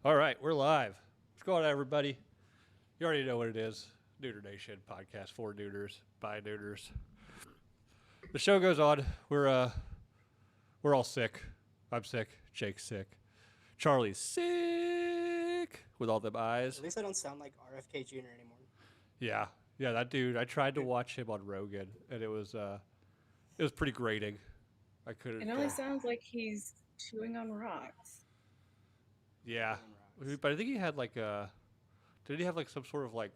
All right, we're live. What's going on, everybody? You already know what it is. Neuter Nation podcast for neuters, by neuters. The show goes on. We're all sick. I'm sick. Jake's sick. Charlie's sick with all them eyes. At least I don't sound like RFK Jr. anymore. Yeah, that dude. I tried to watch him on Rogan, and it was pretty grating. I couldn't. It only sounds like he's chewing on rocks. Yeah, but I think he had like a. Did he have like some sort of like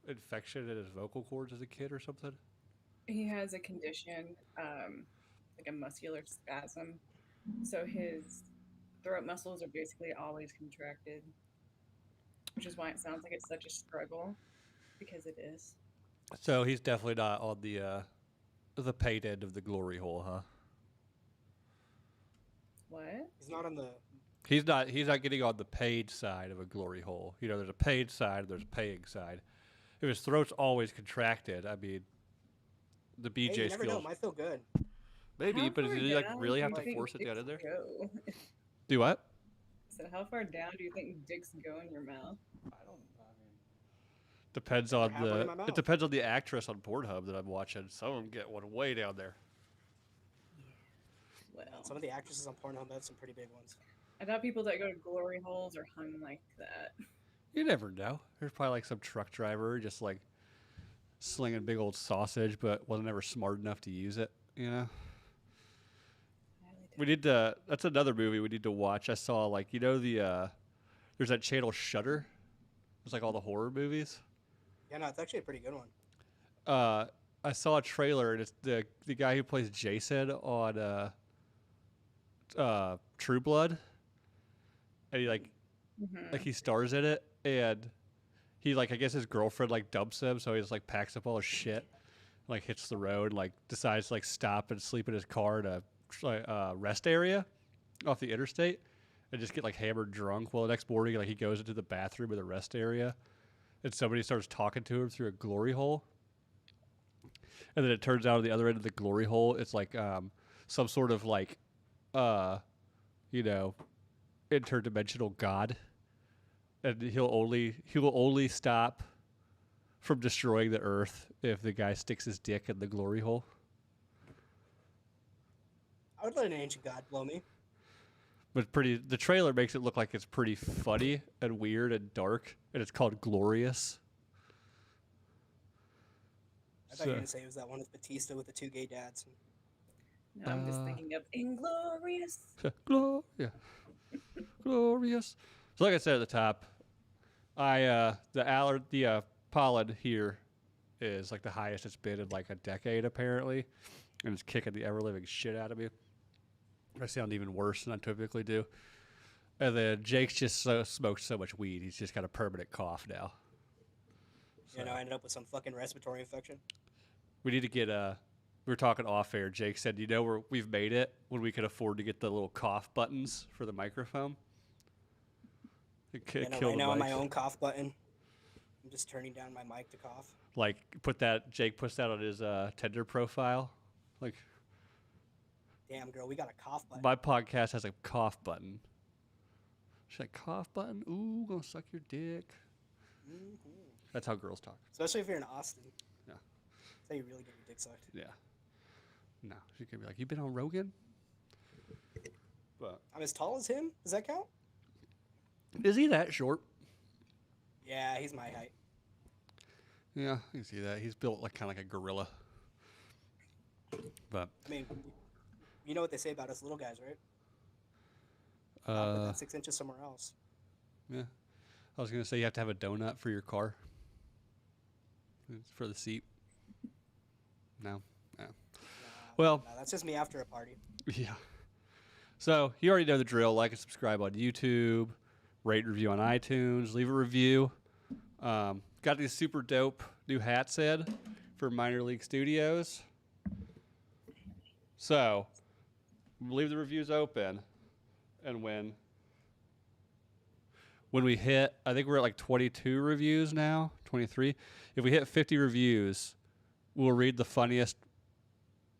infection in his vocal cords as a kid or something? He has a condition, like a muscular spasm. So his throat muscles are basically always contracted, which is why it sounds like it's such a struggle, because it is. So he's definitely not on the paid end of the glory hole, huh? What? He's not on the. He's not getting on the paid side of a glory hole. You know, there's a paid side, there's a paying side. If his throat's always contracted, I mean, the BJ Hey, you never know. skills Might feel good. maybe, How but far does he like down really do have you to think force it down in there? dicks go? Do what? So how far down do you think dicks go in your mouth? I don't. I mean, depends on have one in my mouth. it depends on the actress on Pornhub that I'm watching. Some of them get one way down there. Well, Some of the actresses on Pornhub have some pretty big ones. I thought people that go to glory holes are hung like that. You never know. There's probably like some truck driver just like slinging big old sausage, but wasn't ever smart enough to use it. You know. We need to. That's another movie we need to watch. I saw like there's that channel Shudder. It's like all the horror movies. Yeah, no, it's actually a pretty good one. I saw a trailer and it's the guy who plays Jason on True Blood, and he like he stars in it, and he like I guess his girlfriend like dumps him, so he just like packs up all his shit, like hits the road, and, like decides to like stop and sleep in his car in a rest area off the interstate, and just get like hammered drunk. Well, the next morning like he goes into the bathroom of the rest area, and somebody starts talking to him through a glory hole. And then it turns out at the other end of the glory hole, it's like some sort of like, interdimensional god, and he will only stop from destroying the Earth if the guy sticks his dick in the glory hole. I would let an ancient god blow me. But the trailer makes it look like it's pretty funny and weird and dark, and it's called Glorious. I thought you were going to say it was that one with Batista with the two gay dads. No, I'm just thinking of Inglorious. Glorious. So, like I said at the top, the pollen here is like the highest it's been in like a decade apparently, and it's kicking the ever living shit out of me. I sound even worse than I typically do. And then Jake's just smoked so much weed, he's just got a permanent cough now. So. You know, I ended up with some fucking respiratory infection. We need to get we were talking off air. Jake said, we've made it when we could afford to get the little cough buttons for the microphone. Right now on my own cough button. I'm just turning down my mic to cough. Like Jake puts that on his Tinder profile. Like, damn girl, we got a cough button. My podcast has a cough button. She's like, cough button? Ooh, gonna suck your dick. Mm-hmm. That's how girls talk. Especially if you're in Austin. Yeah. That's how you really get your dick sucked. Yeah. No, she could be like, you been on Rogan? But I'm as tall as him. Does that count? Is he that short? Yeah, he's my height. Yeah, you can see that. He's built like kind of like a gorilla. But I mean, you know what they say about us little guys, right? Put that 6 inches somewhere else. Yeah. I was gonna say you have to have a donut for your car. It's for the seat. No. Well, no, that's just me after a party. Yeah. So you already know the drill. Like and subscribe on YouTube. Rate and review on iTunes. Leave a review. Got these super dope new hats in for Minor League Studios. So leave the reviews open, and when we hit, I think we're at like 22 reviews now, 23. If we hit 50 reviews, we'll read the funniest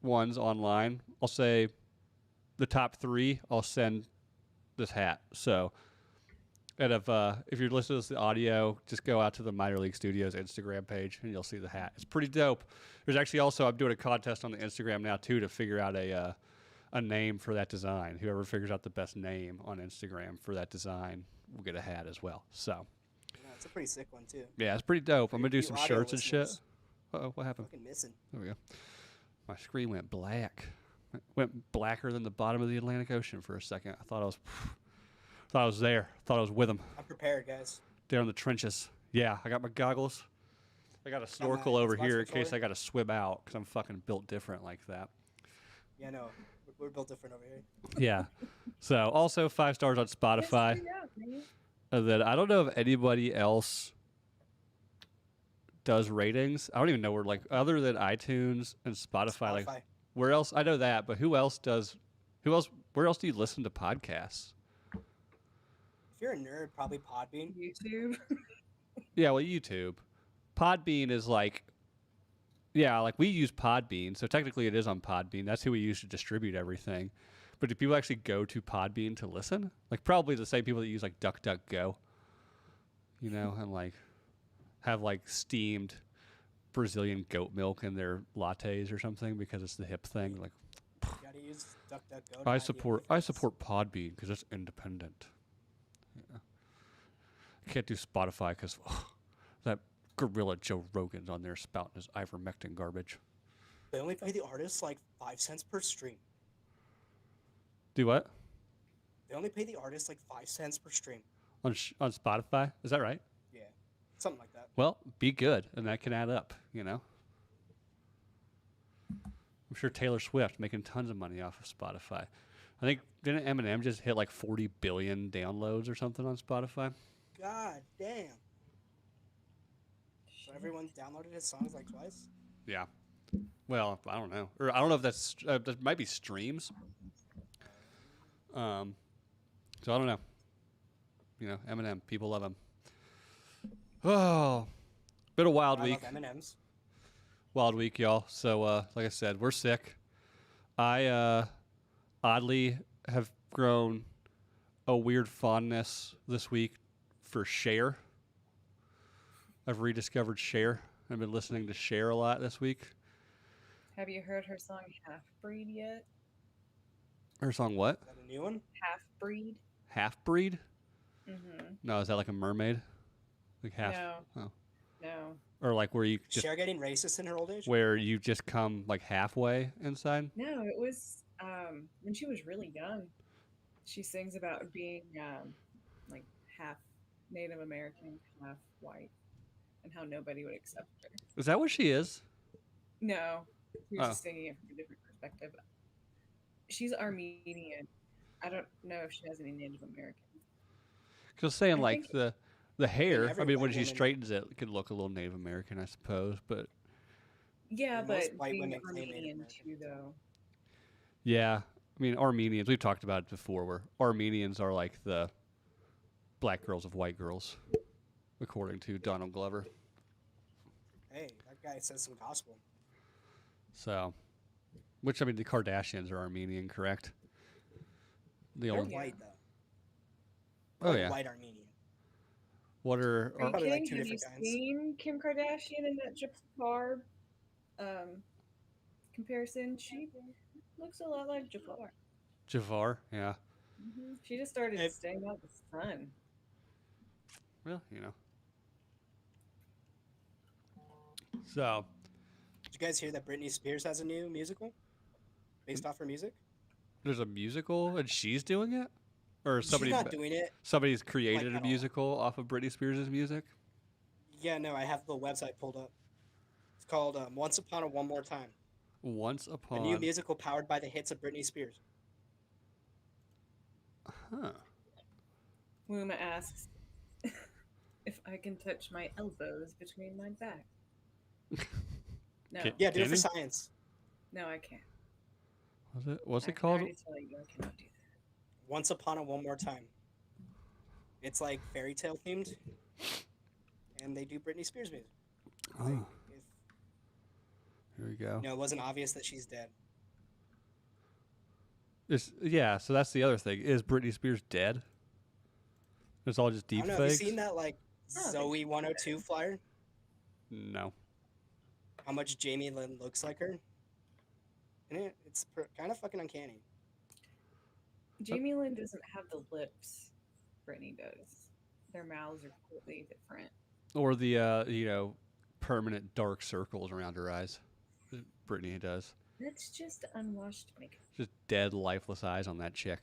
ones online. I'll say the top 3, I'll send this hat. So And if you're listening to the audio, just go out to the Minor League Studios Instagram page and you'll see the hat. It's pretty dope. There's actually also I'm doing a contest on the Instagram now too to figure out a name for that design. Whoever figures out the best name on Instagram for that design will get a hat as well. So Yeah, it's a pretty sick one too. yeah, it's pretty dope. I'm gonna do You some audio shirts and shit. listeners. Uh-oh, what happened? Fucking missing. There we go. My screen went black. It went blacker than the bottom of the Atlantic Ocean for a second. I thought I was there. Thought I was with them I'm prepared, guys. down in the trenches. Yeah, I got my goggles. I got a snorkel over Xbox here in case controller. I got to swim out because I'm fucking built different like that. Yeah, no, we're built different over here. Yeah. So also 5 stars on Spotify. Figure it out, man. And then I don't know if anybody else does ratings. I don't even know where like other than iTunes and Spotify. Like Spotify. where else? I know that, but who else does? Who else? Where else do you listen to podcasts? If you're a nerd, probably Podbean. YouTube. Yeah, well, YouTube. Podbean is like, yeah, like we use Podbean, so technically it is on Podbean. That's who we use to distribute everything. But do people actually go to Podbean to listen? Like probably the same people that use like DuckDuckGo, you know, and like have like steamed Brazilian goat milk in their lattes or something because it's the hip thing. Like You gotta use DuckDuckGo. to I hide the support OnlyFans. Podbean because it's independent. Yeah. I can't do Spotify because that gorilla Joe Rogan's on there spouting his ivermectin garbage. They only pay the artists like 5 cents per stream. Do what They only pay the artists like 5 cents per stream. on Spotify? Is that right? Yeah, something like that. Well, be good, and that can add up. You know. I'm sure Taylor Swift making tons of money off of Spotify. I think didn't Eminem just hit like 40 billion downloads or something on Spotify? God damn. So everyone downloaded his songs like twice? Yeah. Well, I don't know, or I don't know if that's that might be streams. So I don't know. You know, Eminem, people love him. Oh, been a wild I week. love M&Ms. Wild week, y'all. So, like I said, we're sick. I oddly have grown a weird fondness this week for Cher. I've rediscovered Cher. I've been listening to Cher a lot this week. Have you heard her song Half Breed yet? Her song, what? Is that a new one? Half Breed? Half Breed? Mm-hmm. No, is that like a mermaid? Like half? No. Oh. No. Or like where you Is just Cher getting racist in her old age? where you just come like halfway inside? No, it was when she was really young. She sings about being like half Native American, half white, and how nobody would accept her. Is that what she is? No, she was Oh. just singing it from a different perspective. She's Armenian. I don't know if she has any Native American. Because saying I like think- the hair. every I mean, white when she woman- straightens it, it could look a little Native American, I suppose. But Yeah, And most but white being women claim Native Armenian American. too, though. yeah, I mean Armenians. We've talked about it before. Where Armenians are like the black girls of white girls, according to Donald Glover. Hey, that guy says some gospel. So, which I mean, the Kardashians are Armenian, correct? The They're only. Yeah. white, though. Oh Like yeah. White Armenian. What Are you Probably like kidding? two Have you different kinds. seen Kim Kardashian in that Jafar comparison? She looks a lot like Jafar. Jafar? Yeah. She just started If- staying out the sun. Well, you know. So, Did you guys hear that Britney Spears has a new musical based off her music? there's a musical and she's doing it, or somebody She's not doing it. somebody's created at a all. musical off of Britney Spears' music. Yeah, no, I have the website pulled up. It's called Once Upon a One More Time. Once A new upon. musical powered by the hits of Britney Spears. Huh. Wuma asks if I can touch my elbows between my back. No, Can- Yeah, do it Can for you? science. no, I can't. What's I it can called? already tell you, I cannot do that. Once Upon a One More Time. It's like fairy tale themed, and they do Britney Spears music. Like, Oh, if here we go. it wasn't obvious that she's dead. Yeah, so that's the other thing. Is Britney Spears dead? It's all just I deep don't know. Have you fakes. seen that like I don't think Zoe she's 102 flyer? No. How much Jamie Lynn looks like her? And it's kind of fucking uncanny. Jamie Lynn doesn't have the lips Brittany does. Their mouths are completely different. Or the permanent dark circles around her eyes. Brittany does. That's just unwashed makeup. Just dead, lifeless eyes on that chick.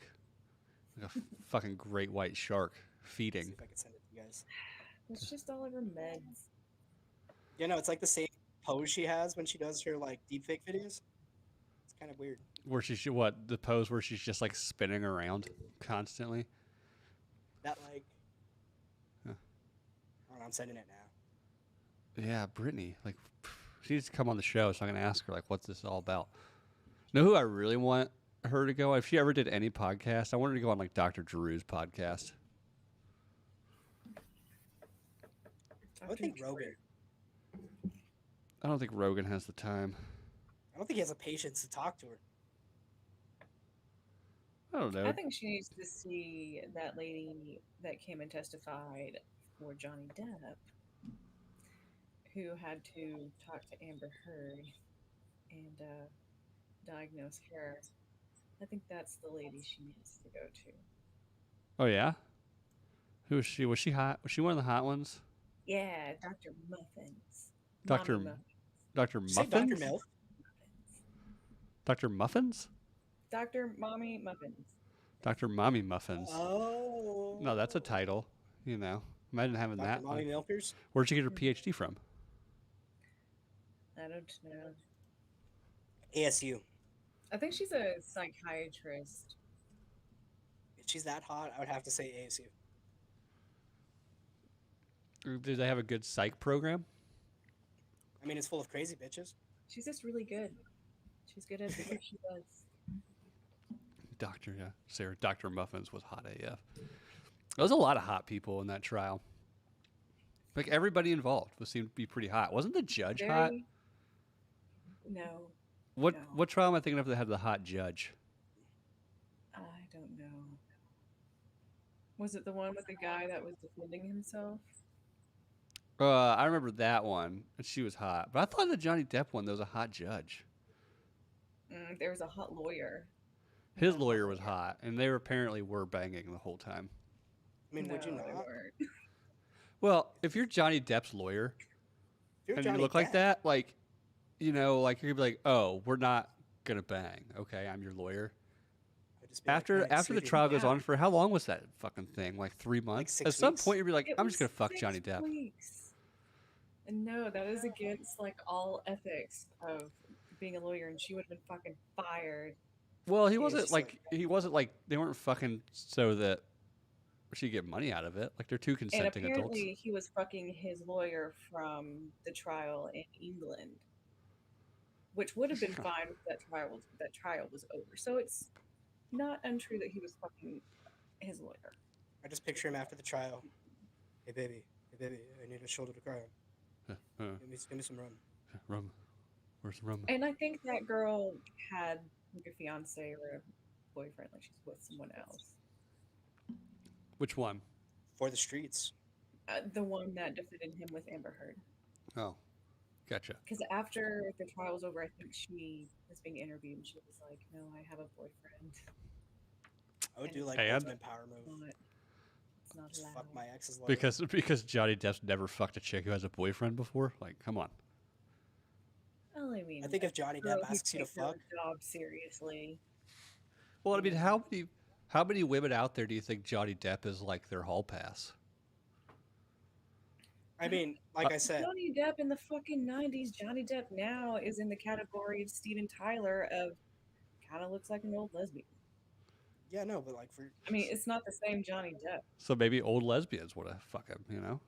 Like a fucking great white shark Let's feeding. see if I can send it to you guys. It's just all over meds. You know, it's like the same pose she has when she does her like deepfake videos. It's kind of weird. Where the pose where she's just like spinning around constantly. That like, Huh. I don't know, I'm sending it now. Yeah, Brittany. Like, she needs to come on the show, so I'm gonna ask her like, what's this all about? Know who I really want her to go? If she ever did any podcast, I want her to go on like Dr. Drew's podcast. I would think Rogan. I don't think Rogan has the time. I don't think he has the patience to talk to her. I don't know. I think she needs to see that lady that came and testified for Johnny Depp, who had to talk to Amber Heard and diagnose her. I think that's the lady she needs to go to. Oh yeah. Who was she? Was she hot? Was she one of the hot ones? Yeah, Dr. Muffins. Dr. Mommy Muffins. Dr. Did you say Dr. Muffins? Milf? Dr. Muffins? Dr. Mommy Muffins. Dr. Mommy Muffins. Oh. No, that's a title. You know, imagine having Dr. that. Mommy Milkers? Where'd she get her PhD from? I don't know. ASU. I think she's a psychiatrist. If she's that hot, I would have to say ASU. Do they have a good psych program? I mean, it's full of crazy bitches. She's just really good. She's good at what she does. Dr. Muffins was hot AF. There was a lot of hot people in that trial. Like everybody involved seemed to be pretty hot. Wasn't the judge hot? Very- No, What no. what trial am I thinking of that had the hot judge? I don't know. Was it the one with the guy that was defending himself? I remember that one. And she was hot. But I thought the Johnny Depp one, there was a hot judge. There was a hot lawyer. His lawyer was hot, and they apparently were banging the whole time. I mean, would you No, not? they weren't. Well, if you're Johnny Depp's lawyer If you're and Johnny you look like Depp, that, like, you know, like you're gonna be like, oh, we're not gonna bang. Okay, I'm your lawyer. I'd just be like, After "Alright, after the sweetie." trial goes Yeah. on for how long was that fucking thing? Like 3 months? 6 At some weeks. point you'd be like, It I'm just was gonna fuck 6 Johnny Depp. weeks. And no, that is against like all ethics of being a lawyer, and she would have been fucking fired. Well, he He was wasn't just like he wasn't like they weren't fucking so that she'd get money out of it. Like they're two And consenting adults. apparently, he was fucking his lawyer from the trial in England, which would have been fine if that trial was over. So it's not untrue that he was fucking his lawyer. I just picture him after the trial. Hey baby, I need a shoulder to cry on. Give me some rum. Rum. Where's the rum? And I think that girl had like a fiance or a boyfriend, like she's with someone else. Which one? For the streets. The one that defended him with Amber Heard. Oh, gotcha. Because after the trial was over, I think she was being interviewed and she was like, "No, I have a boyfriend, I would do like And? ultimate power move. but it's not Just allowed." fuck my ex's lawyer. Because Johnny Depp's never fucked a chick who has a boyfriend before. Like, come on. Well, I mean, I think if Johnny girl Depp who asks you to takes her fuck, job seriously. Well, I mean, how many women out there do you think Johnny Depp is like their hall pass? I mean, like I said, Johnny Depp in the fucking 90s, Johnny Depp now is in the category of Steven Tyler of kind of looks like an old lesbian. yeah, no, but like for, I mean, it's not the same Johnny Depp. So maybe old lesbians would have fuck him, you know?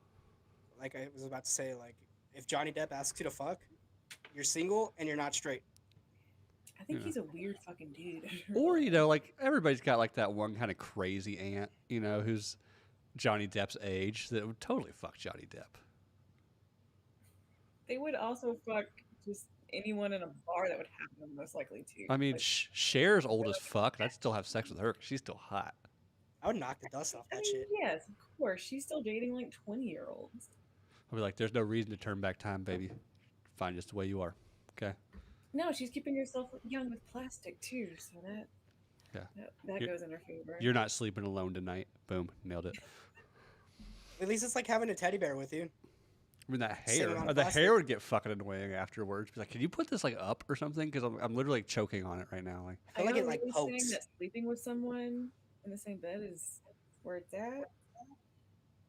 like I was about to say, like if Johnny Depp asks you to fuck, you're single and you're not straight. I think Yeah. he's a weird fucking dude. Or, you know, like everybody's got like that one kind of crazy aunt, you know, who's Johnny Depp's age that would totally fuck Johnny Depp. They would also fuck just anyone in a bar that would have them, most likely to. I mean, Like, Cher's old as fuck, and I'd still have sex with her 'cause she's still hot. I would knock the dust off I that mean, shit. yes, of course. She's still dating like 20-year-olds. I'll be like, there's no reason to turn back time, baby. Fine just the way you are. Okay. No, she's keeping herself young with plastic too, so that Yeah. that You're- goes in her favor. You're not sleeping alone tonight. Boom. Nailed it. At least it's like having a teddy bear with you. I mean, that Sitting hair. on The plastic. hair would get fucking annoying afterwards. Be like, can you put this like up or something? Because I'm literally choking on it right now. Like, I feel like know it like really saying pokes. that sleeping with someone in the same bed is where it's at,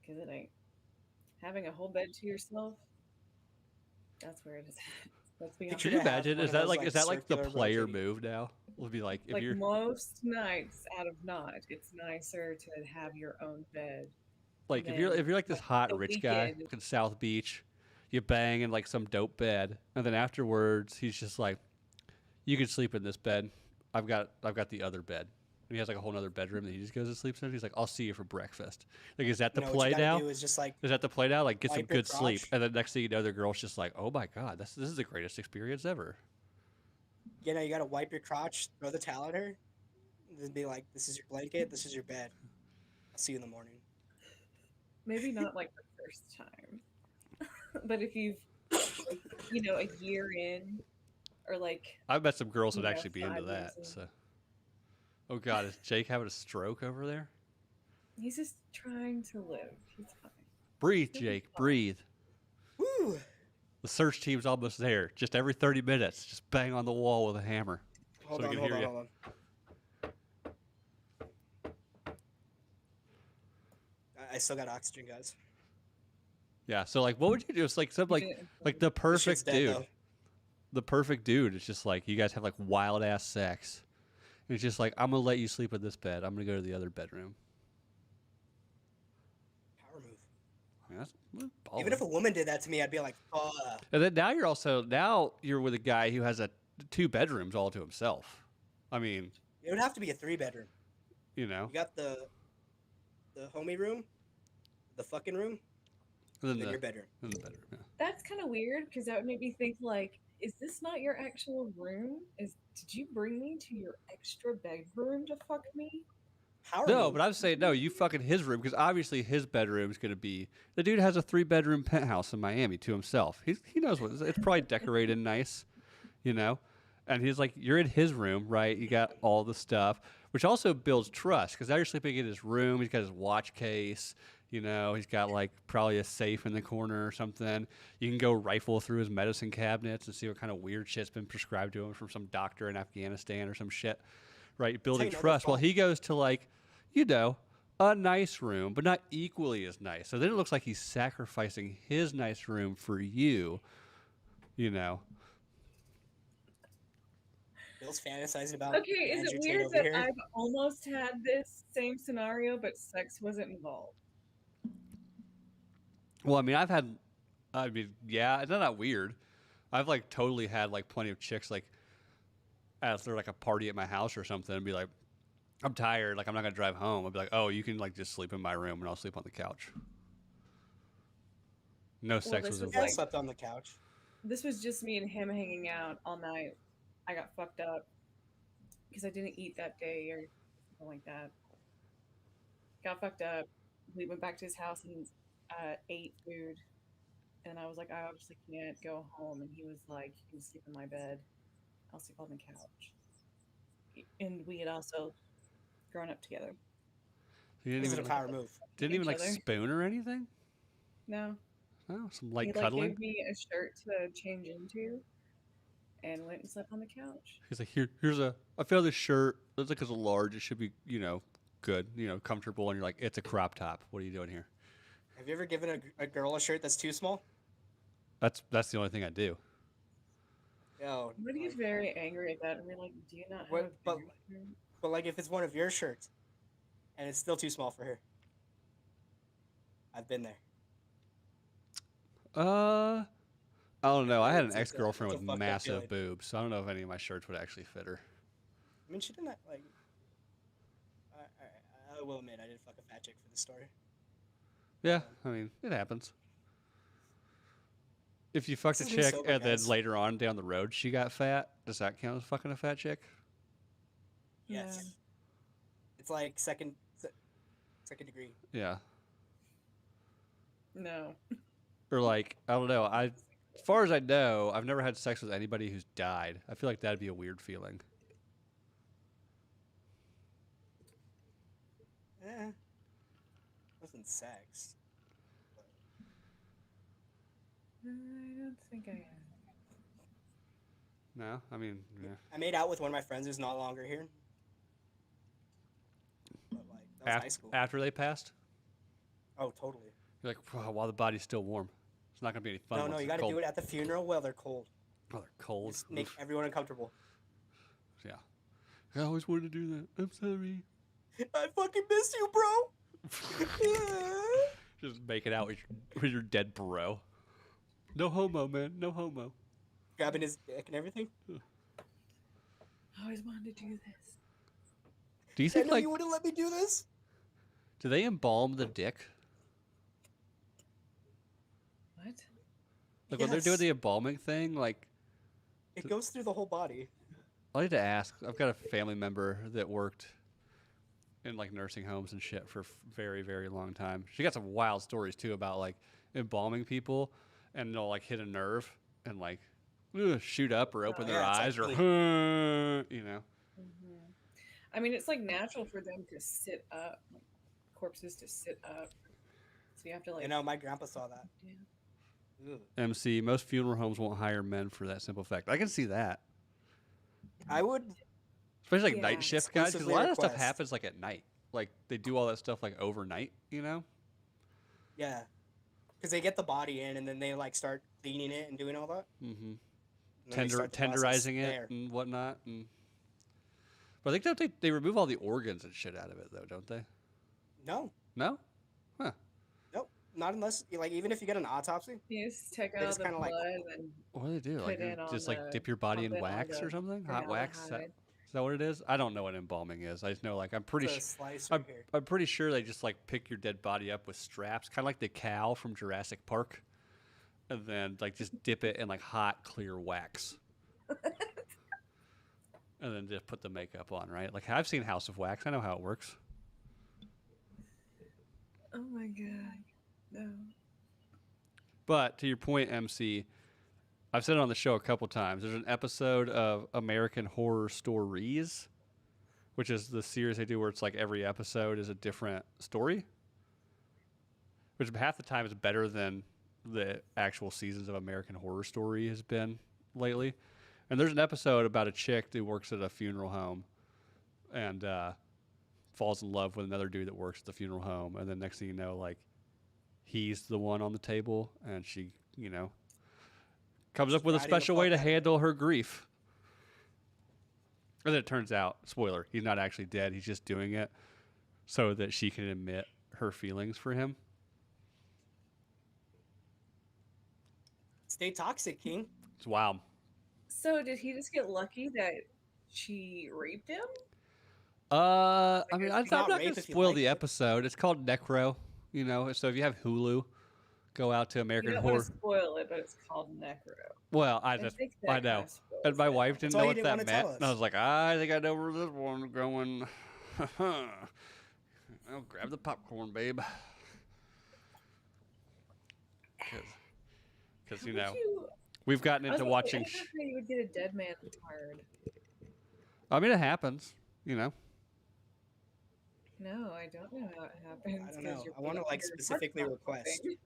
because it ain't. Having a whole bed to yourself, that's where it is at. Let's be honest. Picture can you to have imagine? one Is of that those, like like, is that like the circular player rotating- move now? Would be like if Like you're most nights out of not, it's nicer to have your own bed. like and if you're like this hot the rich guy weekend- in South Beach, you bang in like some dope bed, and then afterwards he's just like, you can sleep in this bed. I've got the other bed. And he has like a whole other bedroom that he just goes and sleeps in. He's like, I'll see you for breakfast. Like, is that the No, what play you gotta now? do is just like Is that the play now? Like, get some wipe your good sleep, crotch. and then next thing you know, the girl's just like, "Oh my god, this is the greatest experience ever." you know, you gotta wipe your crotch, throw the towel at her, and then be like, "This is your blanket. This is your bed. I'll see you in the morning." Maybe not like the first time, but if you've, a year in, or like, I bet some girls would Yeah, actually be into 5 that. years in. So, oh god, is Jake having a stroke over there? he's just trying to live. He's fine. Breathe, He'll be Jake, fine. breathe. Woo! The search team's almost there. Just every 30 minutes, just bang on the wall with a hammer. Hold we on, can hold hear on, ya. hold on. I still got oxygen, guys. Yeah. So like, what would you do? It's like some like the This shit's perfect dead, dude. though. The perfect dude. It's just like you guys have like wild ass sex. And it's just like I'm gonna let you sleep in this bed. I'm gonna go to the other bedroom. Power move. I mean, that's Even baller. if a woman did that to me, I'd be like, And then now you're with a guy who has 2 bedrooms all to himself. I mean, it would have to be a 3-bedroom. you know, You got the homie room, the fucking room, and and then then your bedroom. in the bedroom. Yeah. That's kind of weird because that would make me think like, is this not your actual room? Did you bring me to your extra bedroom to fuck me? Power No, move. but I'm saying no. You fucking his room because obviously his bedroom is gonna be the dude has a 3-bedroom penthouse in Miami to himself. He knows what it's probably decorated nice, you know, and he's like you're in his room, right? You got all the stuff, which also builds trust because now you're sleeping in his room. He's got his watch case. You know, he's got like probably a safe in the corner or something. You can go rifle through his medicine cabinets and see what kind of weird shit's been prescribed to him from some doctor in Afghanistan or some shit, right? Building you know they're trust. Well, fun. he goes to like, a nice room, but not equally as nice. So then it looks like he's sacrificing his nice room for you, you know. Bill's fantasizing about. Okay, is Andrew it Tate weird over that here. I've almost had this same scenario, but sex wasn't involved? Well, yeah, it's not that weird. I've like totally had like plenty of chicks like after like a party at my house or something and be like, I'm tired, like I'm not gonna drive home. I'd be like, oh, you can like just sleep in my room and I'll sleep on the couch. No sex this was was Yeah, I involved. like- slept on the couch. This was just me and him hanging out all night. I got fucked up because I didn't eat that day or something like that. Got fucked up. We went back to his house and ate food. And I was like, I obviously can't go home. And he was like, you can sleep in my bed. I'll sleep on the couch. And we had also grown up together. You didn't Is it a even, like, power move? didn't even each like other. spoon or anything? No, Oh, some he light like cuddling. gave me a shirt to change into, and went and slept on the couch. He's like, I found this shirt. Looks like it's a large. It should be, good, comfortable. And you're like, it's a crop top. What are you doing here? Have you ever given a girl a shirt that's too small? That's the only thing I do. Yo, But he's like, very angry at that, and we're like, "Do you not have What- a but- bigger shirt?" but like if it's one of your shirts, and it's still too small for her. I've been there. I don't know. I had an It's a- ex-girlfriend it's a with fucked up massive feeling. boobs, so I don't know if any of my shirts would actually fit her. I mean, she didn't like. I will admit, I did fuck a fat chick for this story. Yeah, I mean, it happens. If you fucked a This is me chick sober, and then guys. later on down the road she got fat, does that count as fucking a fat chick? Yes. Yeah. It's like second. second degree. Yeah. No. Or like, I don't know. As far as I know, I've never had sex with anybody who's died. I feel like that'd be a weird feeling. Wasn't sex. I don't think I have. No, I mean, yeah. I made out with one of my friends who's no longer here. But like that was high school. After they passed, Oh, totally. you're like, wow, while the body's still warm, it's not gonna be any fun. No, once you it's got to cold. do it at the funeral while they're cold. Oh, they're cold. Just make Oof. everyone uncomfortable. Yeah. I always wanted to do that. I'm sorry. I fucking miss you, bro. Just make it out with your dead bro. No homo, man. No homo. Grabbing his dick and everything. I always wanted to do this. Do you I think know like you wouldn't let me do this. do they embalm the dick? What? Like when they're doing Yes. the embalming thing, like It goes through the whole body. I need to ask. I've got a family member that worked in like nursing homes and shit for a very, very long time. She got some wild stories too about like embalming people, and they'll like hit a nerve and like shoot up or open their Yeah, it's, like, eyes or you know. Mm-hmm. I mean, it's like natural for them to sit up, like corpses to sit up. So you have to like. You know, my grandpa saw that. Yeah. Ugh. MC, most funeral homes won't hire men for that simple fact. I can see that, I would. especially like Yeah. night shift guys, because a Exclusively lot of that stuff request. happens like at night. Like they do all that stuff like overnight, you know. Yeah. Because they get the body in and then they like start cleaning it and doing all that. Mm-hmm. And then they start the process Tenderizing it there. and whatnot. And... But I think don't they remove all the organs and shit out of it though, don't they? No. No? Nope. Not unless, like, even if you get an autopsy. You just take They out just the kinda, blood like- and What do they do? Put Like it on just like the- dip your body in pump it on wax the or something? Hot wax? Is formaldehyde. that what it is? I don't know what embalming is. I just know like I'm pretty It's a sure. slice right here. I'm pretty sure they just like pick your dead body up with straps, kind of like the cow from Jurassic Park, and then like just dip it in like hot clear wax, and then just put the makeup on. Right? Like I've seen House of Wax. I know how it works. Oh my god. No. But to your point, MC, I've said it on the show a couple times. There's an episode of American Horror Stories, which is the series they do where it's like every episode is a different story, which half the time is better than the actual seasons of American Horror Story has been lately. And there's an episode about a chick who works at a funeral home and falls in love with another dude that works at the funeral home. And then next thing you know, like, he's the one on the table and she, you know, comes up with a Riding the special way to fuck out of it. handle her grief. And then it turns out, spoiler, he's not actually dead. He's just doing it so that she can admit her feelings for him. Stay toxic, King. It's wild. So did he just get lucky that she raped him? I mean, it's I'm not not going rape to if you spoil like the it. episode. It's called Necro, you know. So if you have Hulu, go out to You American don't Horror. want to spoil it, but it's called Necro. Well, I think know. that And kinda spoils my it. wife didn't That's why know you what didn't that wanna meant. tell And I us. was like, I think I know where this one's going. Oh, grab the popcorn, babe. Because, you How would know, you- we've gotten I was into gonna say, watching. I don't know how you would get a dead man hard. I mean, it happens, you know. No, I don't know how it happens. I don't 'cause know. your I wanna, blood- like, your heart's specifically not request. pumping.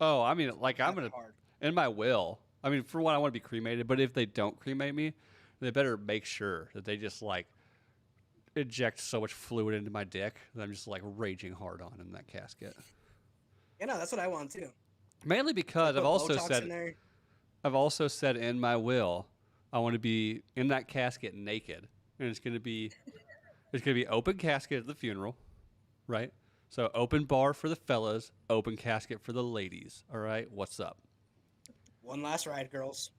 Oh, I mean, like, I'm Not going to, hard. in my will, I mean, for one, I want to be cremated, but if they don't cremate me, they better make sure that they just, like, inject so much fluid into my dick that I'm just, like, raging hard on in that casket. Yeah, no, that's what I want too. Mainly because Put I've also Botox said in there. I've also said in my will, I want to be in that casket naked, and it's gonna be open casket at the funeral, right? So open bar for the fellas, open casket for the ladies. All right, what's up? One last ride, girls.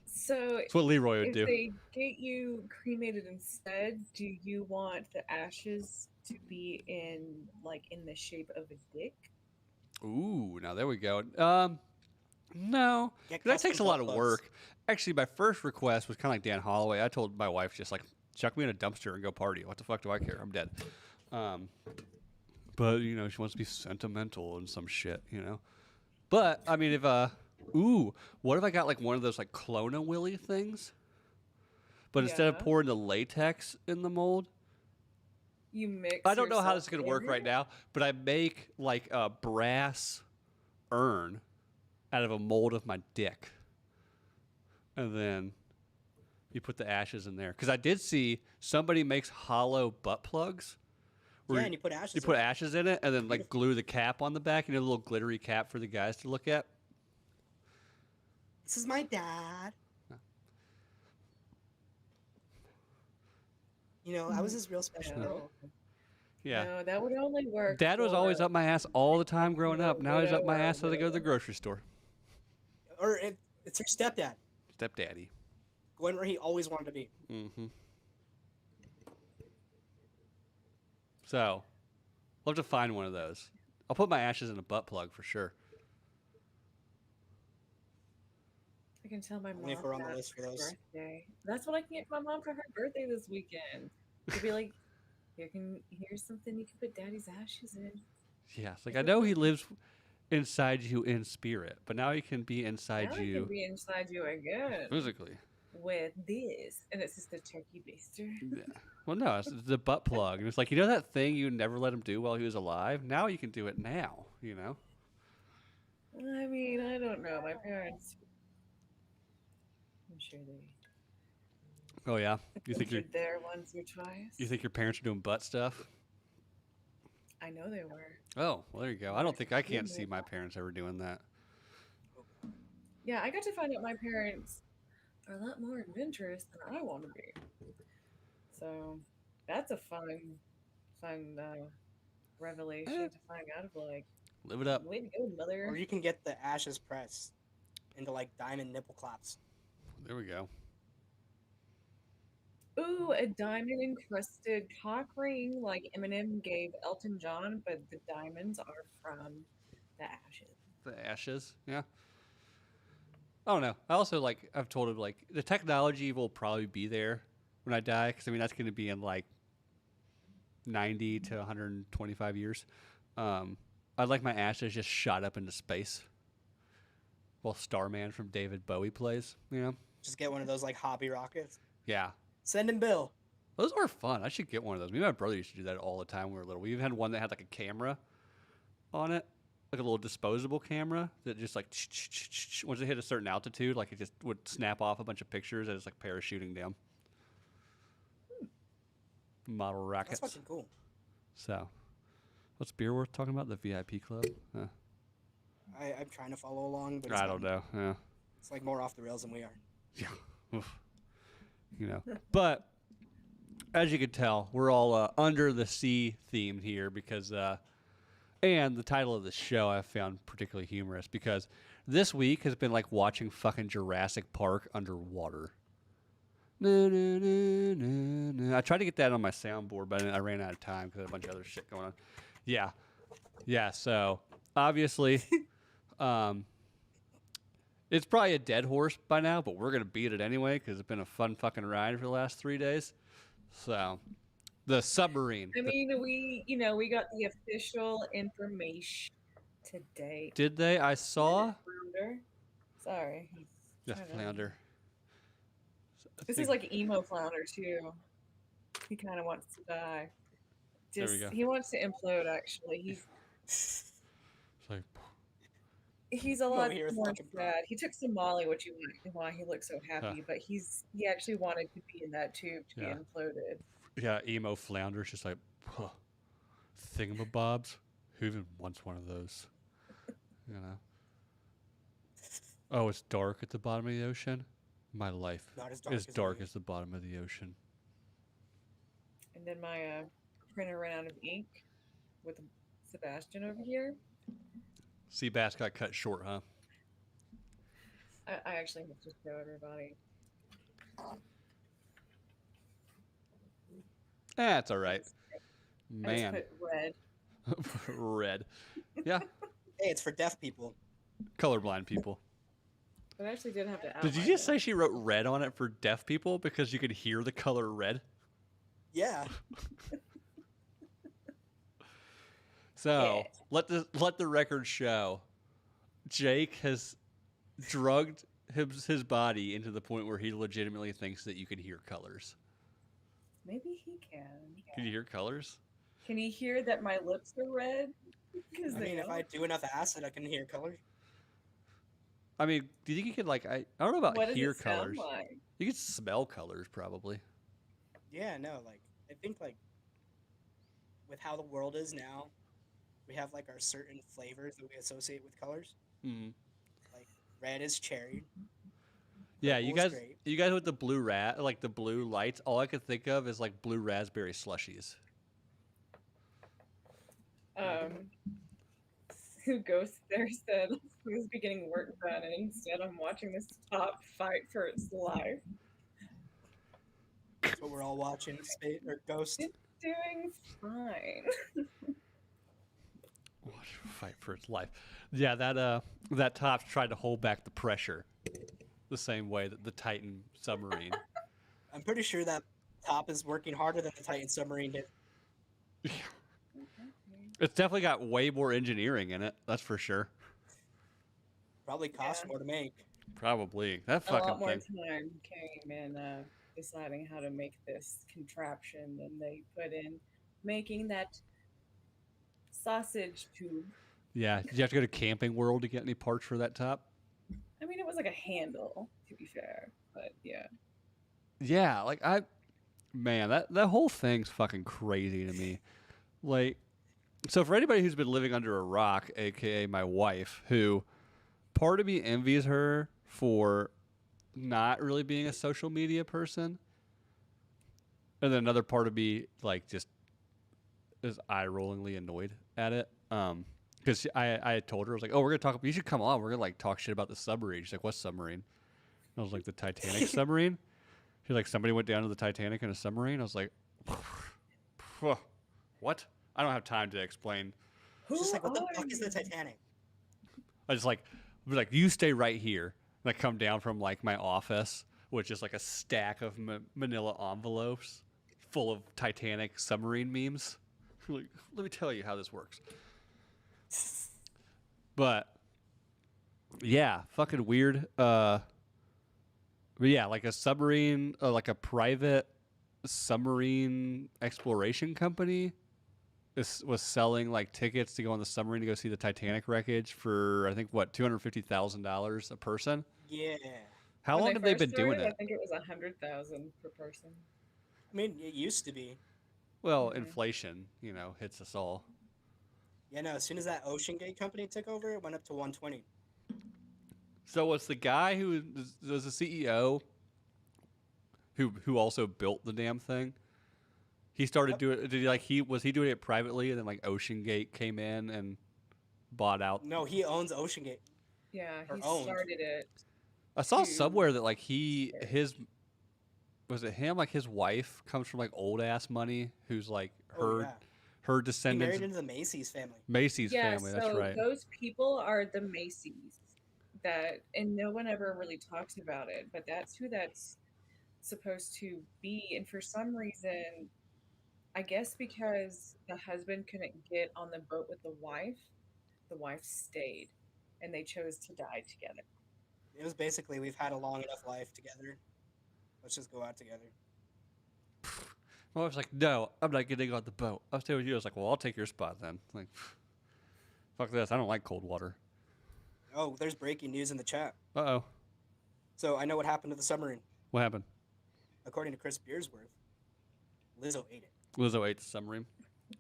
So That's what Leroy would if do. they get you cremated instead, do you want the ashes to be in the shape of a dick? Ooh, now there we go. No, Get 'cause that takes a custom lot butt of plugs. work. Actually, my first request was kind of like Dan Holloway. I told my wife just like chuck me in a dumpster and go party. What the fuck do I care? I'm dead. Um, but you know, she wants to be sentimental and some shit. You know. But I mean, if ooh, what if I got like one of those like Clona Willy things? But instead of Yeah. pouring the latex in the mold, You mix. I don't know how yourself this is gonna in work right it? now. But I make like a brass urn out of a mold of my dick, and then you put the ashes in there. Because I did see somebody makes hollow butt plugs. Where Yeah, and you put ashes. you in put it. ashes in it, and then like glue the cap on the back. You know, the little glittery cap for the guys to look at. This is my dad. You know, I was his real special. No. Yeah. No, that would only work. Dad was always for- up my ass all the time growing up. Now he's up my widower, ass as I go to the grocery store. Or it's your stepdad, Stepdaddy. going where he always wanted to be. Mm-hmm. So, I'll have to find one of those. I'll put my ashes in a butt plug for sure. I can tell my Only if mom we're on the that list for her those. birthday. That's what I can get my mom for her birthday this weekend. To be like, here's something you can put daddy's ashes in. Yeah, it's like I know he lives inside you in spirit, but now he can be inside Now it you can be inside you again physically. with this, and it's just a turkey baster. Yeah. Well, no, it's the butt plug, and it's like you know that thing you never let him do while he was alive. Now you can do it now. You know. I mean, I don't know. My parents, I'm sure they Oh yeah. You think ventured there once or twice. you think your parents are doing butt stuff? I know they were. Oh, well, there you go. I can't see my parents ever doing that. Yeah, I got to find out my parents are a lot more adventurous than I want to be. So that's a fun revelation to find out of. Like, Live it up. way to go, mother. Or you can get the ashes pressed into like diamond nipple claps. There we go. Ooh, a diamond encrusted cock ring like Eminem gave Elton John, but the diamonds are from the ashes. The ashes. Yeah. I don't know. I also like I've told him like the technology will probably be there when I die because I mean that's going to be in like 90 to 125 years. I'd like my ashes just shot up into space while Starman from David Bowie plays. You know? Just get one of those like hobby rockets. Yeah. Send him Bill. Those are fun. I should get one of those. Me and my brother used to do that all the time when we were little. We even had one that had like a camera on it, like a little disposable camera that just like once it hit a certain altitude, like it just would snap off a bunch of pictures as like parachuting down. Model That's rockets. fucking cool. So, what's beer worth talking about? The VIP club? I'm trying to follow along, but it's I don't know. Yeah. It's like more off the rails than we are. Yeah. Oof. You know, but as you can tell, we're all under the sea themed here because, and the title of the show I found particularly humorous because this week has been like watching fucking Jurassic Park underwater. Na, na, na, na, na. I tried to get that on my soundboard, but I ran out of time because I had a bunch of other shit going on. Yeah. Yeah. So obviously, it's probably a dead horse by now, but we're going to beat it anyway because it's been a fun fucking ride for the last 3 days. So, the submarine. I mean, we got the official information today. Did they? I saw. Flounder. Sorry. he's Yeah, trying to- Flounder. This is like emo Flounder too. He kind of wants to die. There we Just go. he wants to implode. Actually, It's like, he's a Over lot here more fucking sad. He took some Molly, which you might why he looks so happy. But he actually wanted to be in that tube to Yeah. be imploded. yeah, emo Flounder. It's just like, huh, thingamabobs. Who even wants one of those? You know? Oh, it's dark at the bottom of the ocean? My life Not as dark is as dark mine. as the bottom of the ocean. And then my printer ran out of ink with Sebastian over here. Seabass got cut short, huh? I actually have to show everybody. That's all right. I just Man. put red. Red. Yeah. Hey, it's for deaf people. Colorblind people. But I actually did have to outline Did you just it. say she wrote red on it for deaf people because you could hear the color red? Yeah. So Yeah. let the record show, Jake has drugged his body into the point where he legitimately thinks that you can hear colors. Maybe he can. Can you hear colors? Can you hear that my lips are red? Because I mean, if I do enough acid, I can hear colors. I mean, do you think you could like I don't know about what does hear it sound colors. like? You could smell colors probably. Yeah, no, like I think like with how the world is now, we have like our certain flavors that we associate with colors. Mm. Like red is cherry. Yeah, Purple is grape. you guys with the blue like the blue lights, all I could think of is like blue raspberry slushies. Who Ghost there said who's be getting work done, and instead I'm watching this top fight for its life. That's what we're all watching. Spade or Ghost. It's doing fine. Fight for its life. Yeah, that Topps tried to hold back the pressure, the same way that the Titan submarine. I'm pretty sure that Top is working harder than the Titan submarine did. It's definitely got way more engineering in it. That's for sure. Probably cost more to make. Probably that A lot fucking more thing. time came in deciding how to make this contraption than they put in making that sausage tube. Yeah, did you have to go to Camping World to get any parts for that top? I mean, it was like a handle, to be fair, but yeah. Yeah, like man, that whole thing's fucking crazy to me. Like, so for anybody who's been living under a rock, aka my wife, who part of me envies her for not really being a social media person, and then another part of me like just is eye-rollingly annoyed at it. Because I had told her, I was like, oh, we're gonna talk. You should come on. We're gonna like talk shit about the submarine. She's like, what submarine? I was like, the Titanic submarine. She's like, somebody went down to the Titanic in a submarine. I was like, what? I don't have time to explain. It's just like, what the are fuck is the you? Titanic? I just like was like, you stay right here. And I come down from like my office, which is like a stack of manila envelopes full of Titanic submarine memes. Like, let me tell you how this works. But yeah, fucking weird. But yeah, like a submarine, like a private submarine exploration company was selling like tickets to go on the submarine to go see the Titanic wreckage for I think what $250,000 a person. Yeah. How When long have they first been doing started, it? I think it was 100,000 per person. I mean, it used to be. Well, Mhm. inflation, hits us all. Yeah, no, as soon as that Ocean Gate company took over, it went up to 120. So was the guy who was the CEO who also built the damn thing? He started Yep. doing. Did he doing it privately, and then like Ocean Gate came in and bought out? No, he owns Ocean Gate. Yeah, Or he owned. started it. I saw to- somewhere that like his was it him like his wife comes from like old ass money, who's like Oh, yeah. her He descendants. married into the Macy's family. Macy's Yeah, family. so That's right. those people are the Macy's and no one ever really talks about it, but that's who that's supposed to be. And for some reason, I guess because the husband couldn't get on the boat with the wife stayed and they chose to die together. It was basically, we've had a long enough life together. Let's just go out together. My wife's like, no, I'm not getting on the boat. I'll stay with you. I was like, well, I'll take your spot then. Like, fuck this. I don't like cold water. Oh, there's breaking news in the chat. Uh-oh. So I know what happened to the submarine. What happened? According to Chris Beersworth, Lizzo ate it. Lizzo ate the submarine.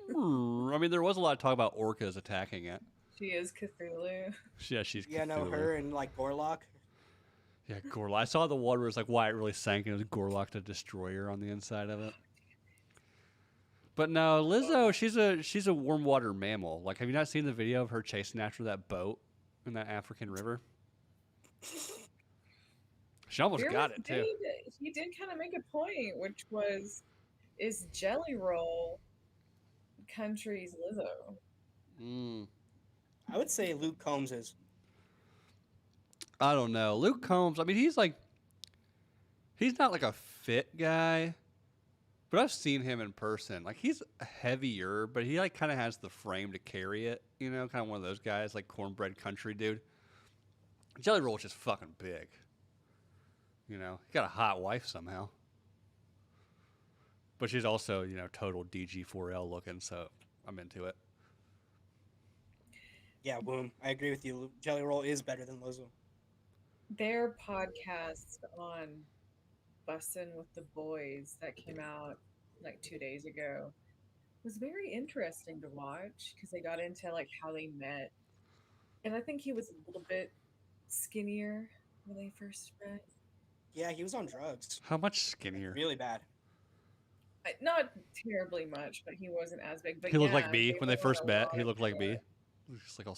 I mean, there was a lot of talk about orcas attacking it. She is Cthulhu. Yeah, she's Yeah, no, Cthulhu. her and like Gorlock. Yeah, Gorlock. I saw the one where it's like why it really sank and it was Gorlock the Destroyer on the inside of it. But no, Lizzo, she's a warm water mammal. Like, have you not seen the video of her chasing after that boat in that African river? She almost got it too. He did kind of make a point, which was, is Jelly Roll country's Lizzo? Mm. I would say Luke Combs is. I don't know. Luke Combs, I mean, he's not like a fit guy, but I've seen him in person. Like, he's heavier, but he like kind of has the frame to carry it, you know, kind of one of those guys, like cornbread country dude. Jelly Roll's just fucking big. You know, he got a hot wife somehow. But she's also, you know, total DG4L looking, so I'm into it. Yeah, boom. I agree with you. Jelly Roll is better than Lozo. Their podcast on Bussin' with the Boys that came out like 2 days ago was very interesting to watch because they got into like how they met. And I think he was a little bit skinnier when they first met. Yeah, he was on drugs. How much skinnier? Really bad. Not terribly much, but he wasn't as big. But He looked like yeah, me when they were on first a met. lot He of looked like me. drugs. He was just like all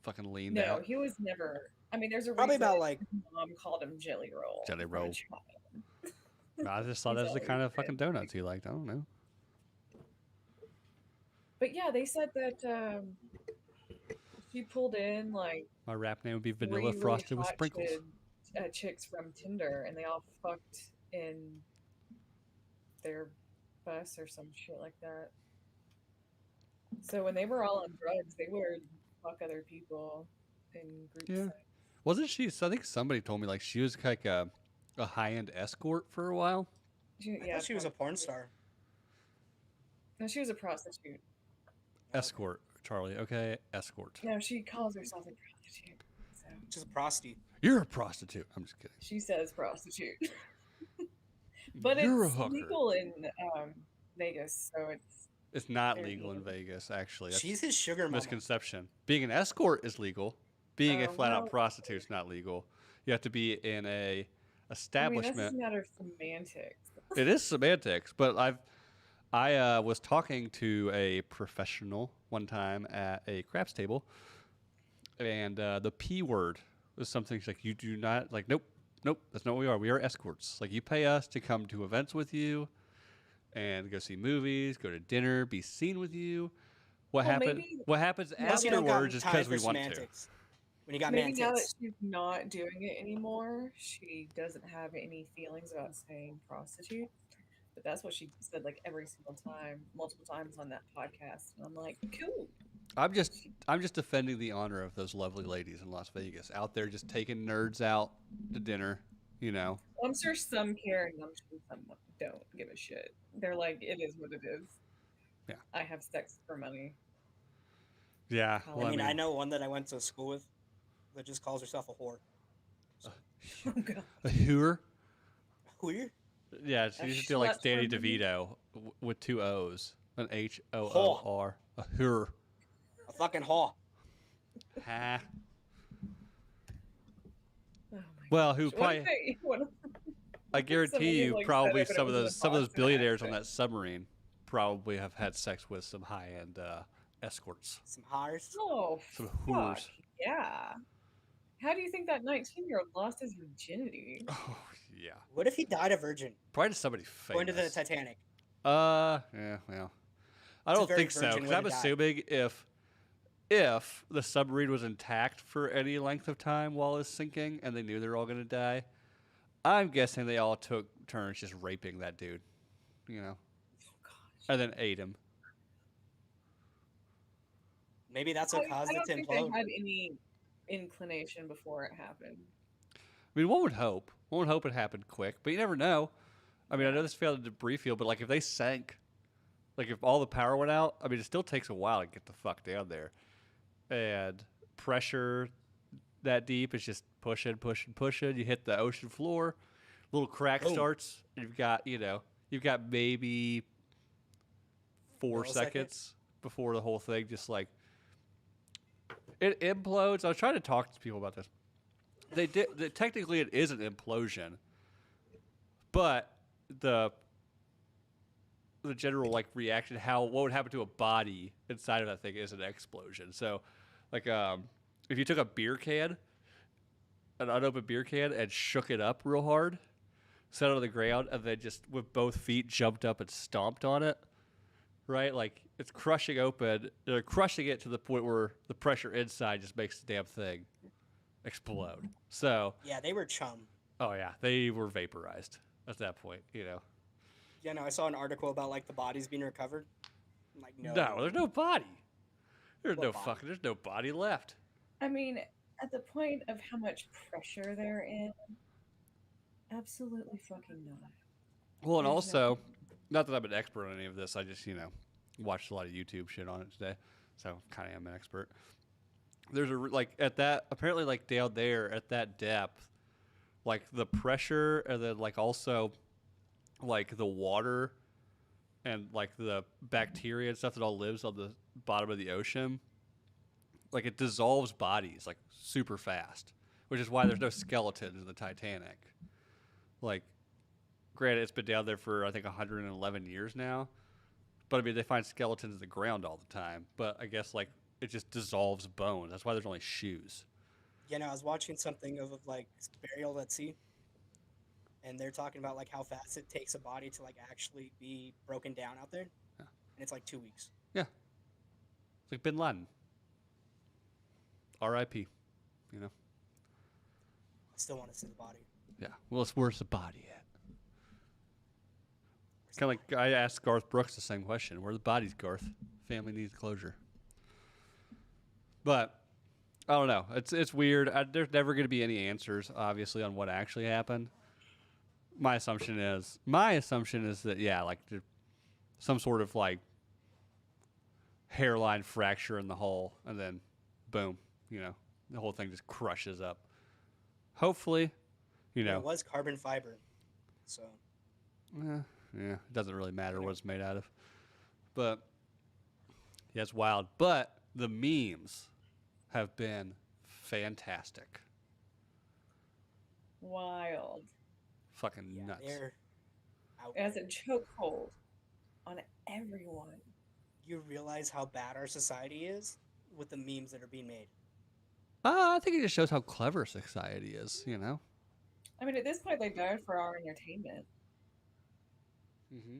fucking leaned No, out. he was never. I mean, there's a Probably reason about like his mom called him Jelly Roll. Jelly from a Roll. child. I just thought He's that was the always kind of been. fucking donuts he liked. I don't know. But yeah, they said that she pulled in like My rap name would be three Vanilla really Frosted with hot Sprinkles. chicks from Tinder, and they all fucked in their bus or some shit like that. So when they were all on drugs, they would fuck other people in group Yeah. sex. Wasn't she? I think somebody told me like she was like a high end escort for a while. She, I yeah, thought she was a porn probably. star. No, she was a prostitute. Escort, Charlie. Okay, escort. No, she calls herself a prostitute. So She's a prostitute. You're a prostitute. I'm just kidding. she says prostitute. But You're it's a hooker. legal in Vegas, so It's not They're legal in legal. Vegas, actually. That's She's his sugar a mama. misconception. Being an escort is legal. Being a Oh, flat out well- prostitute is not legal. You have to be in a I mean, establishment. that's a matter of semantics. It is semantics, but I was talking to a professional one time at a craps table, and the P word was something like you do not like. Nope, that's not what we are. We are escorts. Like you pay us to come to events with you, and go see movies, go to dinner, be seen with you. What Well, happens? maybe- What happens Plus, you don't got afterwards is time because for we want to. semantics. When you got Maybe now that mantics. she's not doing it anymore, she doesn't have any feelings about saying prostitute. But that's what she said like every single time, multiple times on that podcast. And I'm like, cool. I'm just defending the honor of those lovely ladies in Las Vegas out there, just taking nerds out to dinner. You know, I'm sure some care and I'm sure some don't give a shit. They're like, it is what it is. Yeah. I have sex for money. yeah. I Well, I mean, I know one that I went to school with that just calls herself a whore. Oh, God. a hooer. Who you? Yeah, she A used to do like slut Danny for money? DeVito with two O's, an HOOR, a hooer. A fucking whore. Ha. Oh my Well, who gosh. What if probably? they- I guarantee somebody, you, like, probably said it, but it some of was in those a some of those Boston billionaires on accent. that submarine probably have had sex with some high end escorts, Some hires. Oh, some fuck. hoors. Yeah. How do you think that 19-year-old lost his virginity? Oh yeah, What if he died a virgin? probably to somebody famous. Going to the Titanic. Yeah, well, I It's a don't very think so virgin because way I'm to die. assuming if the submarine was intact for any length of time while it's sinking and they knew they were all going to die, I'm guessing they all took turns just raping that dude, you know, Oh, gosh. and then ate him. Maybe that's what caused I it don't to think implode. they had any inclination before it happened. I mean, one would hope. One would hope it happened quick, but you never know. I mean, I know this failed a debris field, but like if they sank, like if all the power went out, I mean, it still takes a while to get the fuck down there. And pressure that deep is just pushing. You hit the ocean floor, little crack Boom. starts. You've got maybe 4 Millisecond? seconds before the whole thing just like it implodes. I was trying to talk to people about this. Technically it is an implosion, but the general like reaction, what would happen to a body inside of that thing is an explosion. So, like, if you took a beer can, an unopened beer can, and shook it up real hard, set it on the ground, and then just with both feet jumped up and stomped on it, right? Like it's crushing it to the point where the pressure inside just makes the damn thing explode. So, Yeah, they were chum. oh yeah, they were vaporized at that point. Yeah, no, I saw an article about like the bodies being recovered. I'm like, No, no, there's no body. what body? There's no body left. I mean, at the point of how much pressure they're in, absolutely fucking not. Well, and There's also, not that I'm an expert on any of this. I just watched a lot of YouTube shit on it today, so kind of am an expert. There's like at that apparently like down there at that depth, like the pressure and then like also like the water and like the bacteria and stuff that all lives on the bottom of the ocean, like it dissolves bodies like super fast, which is why there's no skeletons in the Titanic. Like, granted, it's been down there for I think 111 years now, but I mean they find skeletons in the ground all the time. But I guess like it just dissolves bones. That's why there's only shoes. Yeah, no, I was watching something of like burial at sea, and they're talking about like how fast it takes a body to like actually be broken down out there, Yeah. and it's like 2 weeks. Yeah, it's like Bin Laden. R.I.P. You know. I still want to see the body. Yeah. Well, where's the body at? Where's the Kind of body? like I asked Garth Brooks the same question. Where are the bodies, Garth? Family needs closure. But I don't know. It's weird. There's never going to be any answers, obviously, on what actually happened. My assumption is that yeah, like some sort of like hairline fracture in the hull, and then boom, the whole thing just crushes up. Hopefully, Yeah, it was carbon fiber, so yeah, it doesn't really matter what it's made out of. But yeah, it's wild. But the memes have been fantastic. wild. Fucking yeah, nuts. they're out. It has a there. chokehold on everyone. You realize how bad our society is with the memes that are being made. I think it just shows how clever society is, I mean, at this point, they died for our entertainment. Mm-hmm.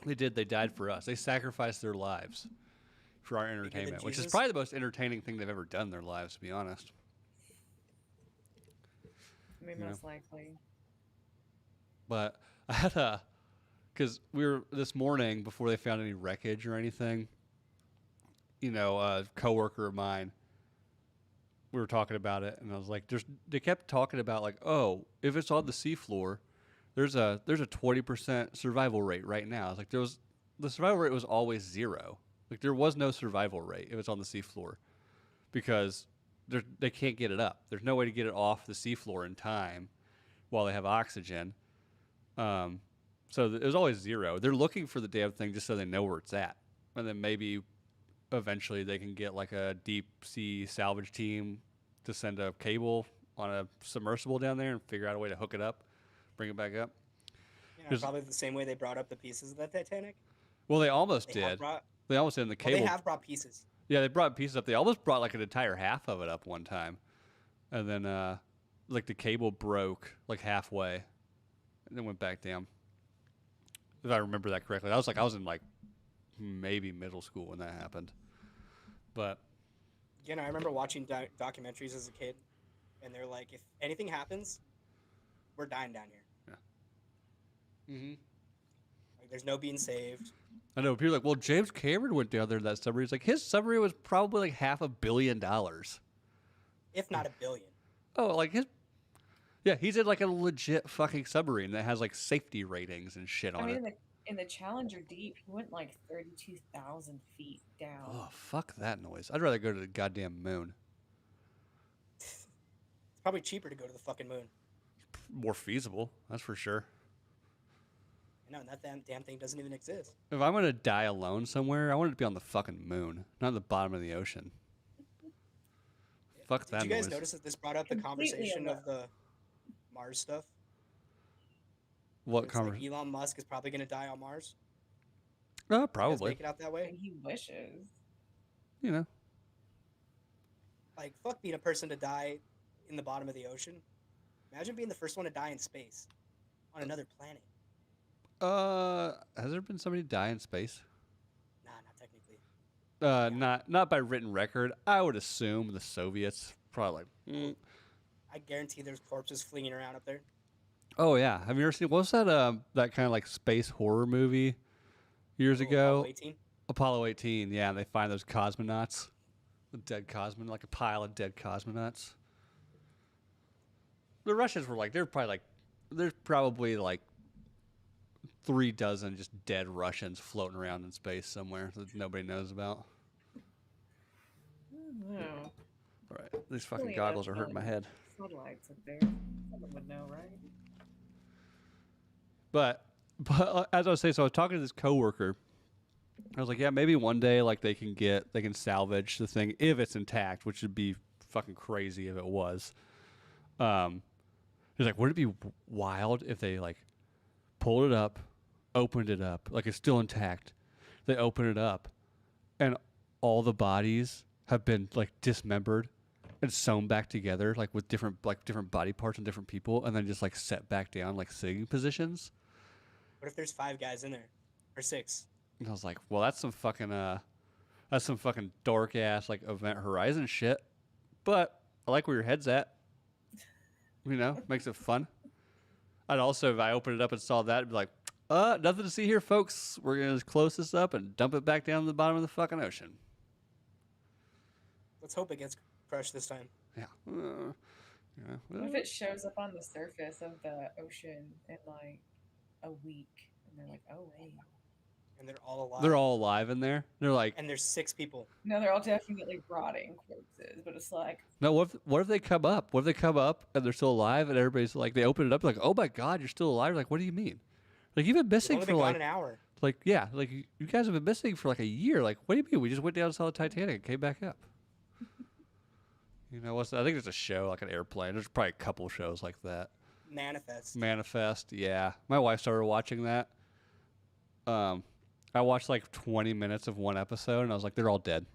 They did. They died for us. They sacrificed their lives for our entertainment, which is Jesus? probably the most entertaining thing they've ever done in their lives, to be honest. I mean, Yeah. most likely. But I had because we were this morning before they found any wreckage or anything. A coworker of mine, we were talking about it, and I was like, they kept talking about like, oh, if it's on the seafloor, there's a 20% survival rate right now. It's like the survival rate was always 0. Like there was no survival rate if it's on the seafloor, because they can't get it up. There's no way to get it off the seafloor in time while they have oxygen. So it was always 0. They're looking for the damn thing just so they know where it's at, and then maybe eventually they can get like a deep sea salvage team to send a cable on a submersible down there and figure out a way to hook it up, bring it back up. There's- Probably the same way they brought up the pieces of the Titanic. Well, they almost They have did. brought, They almost did in the well, they cable. have brought pieces. Yeah, they brought pieces up. They almost brought like an entire half of it up one time, and then like the cable broke like halfway, and then went back down. If I remember that correctly, I was in like maybe middle school when that happened. But I remember watching documentaries as a kid, and they're like, if anything happens, we're dying down here. mm-hmm. Like, there's no being saved. I know people are like, well, James Cameron went down there in that submarine. It's like his submarine was probably like $500 million. If not a billion. Oh, like yeah, he's in like a legit fucking submarine that has like safety ratings and shit on I mean, it. in the Challenger Deep, he went like 32,000 feet down. Oh, fuck that noise. I'd rather go to the goddamn moon. It's probably cheaper to go to the fucking moon. More feasible, that's for sure. I know, and that damn thing doesn't even exist. If I'm gonna die alone somewhere, I want it to be on the fucking moon, not at the bottom of the ocean. Fuck that Did you guys noise. notice that this brought up the Completely conversation alone. of the Mars stuff? What It's like conversation? Elon Musk is probably going to die on Mars. You guys Probably. make it out that way. And he wishes. You know. Like, fuck being a person to die in the bottom of the ocean. Imagine being the first one to die in space on another planet. Has there been somebody die in space? Nah, not technically. Not by written record. I would assume the Soviets Probably like. I guarantee there's corpses fleeing around up there. Oh yeah, have you ever seen? What's that? That kind of like space horror movie years Oh, ago? Apollo 18. Apollo 18. Yeah, they find those cosmonauts, the dead cosmonaut, like a pile of dead cosmonauts. The Russians were like, there's probably like 36 just dead Russians floating around in space somewhere that nobody knows about. No. All right, these fucking Really goggles are enough, hurting my head. Satellites up there. Someone would know, right? But as I was saying, so I was talking to this coworker. I was like, yeah, maybe one day like they can salvage the thing if it's intact, which would be fucking crazy if it was. He's like, would it be wild if they like pulled it up, opened it up, like it's still intact. They open it up, and all the bodies have been like dismembered and sewn back together, like with different body parts and different people, and then just like set back down like sitting positions. What if there's 5 guys in there, or 6? And I was like, well, that's some fucking dark ass like Event Horizon shit. But I like where your head's at. You know, makes it fun. I'd also, if I opened it up and saw that, I'd be like, nothing to see here, folks. We're gonna just close this up and dump it back down to the bottom of the fucking ocean. Let's hope it gets crushed this time. Yeah. What if it shows up on the surface of the ocean in like a week, and they're like, "Oh wait." And they're all alive. They're all alive in there. They're like, And there's 6 people. No, they're all definitely rotting corpses, but it's like, no. What if they come up? What if they come up and they're still alive and everybody's like, they open it up like, oh my god, you're still alive. Like, what do you mean? Like you've been We've missing only for been gone like an hour. Like, yeah, like you guys have been missing for like a year. Like, what do you mean? We just went down and saw the Titanic and came back up. You know, I think there's a show like an airplane. There's probably a couple shows like that. Manifest. Yeah. My wife started watching that. I watched like 20 minutes of one episode and I was like, they're all dead.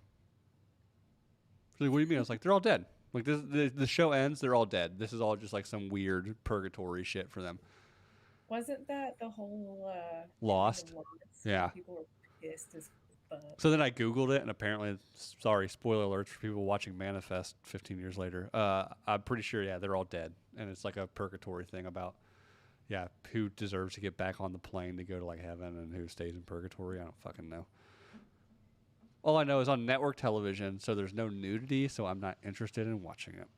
She's like, what do you mean? I was like, they're all dead. Like the show ends, they're all dead. This is all just like some weird purgatory shit for them. wasn't that the whole Lost? Yeah. People were pissed as fuck. So then I Googled it, and apparently, sorry, spoiler alerts for people watching Manifest 15 years later. I'm pretty sure, yeah, they're all dead. And it's like a purgatory thing about, yeah, who deserves to get back on the plane to go to like heaven and who stays in purgatory. I don't fucking know. All I know is on network television, so there's no nudity, so I'm not interested in watching it.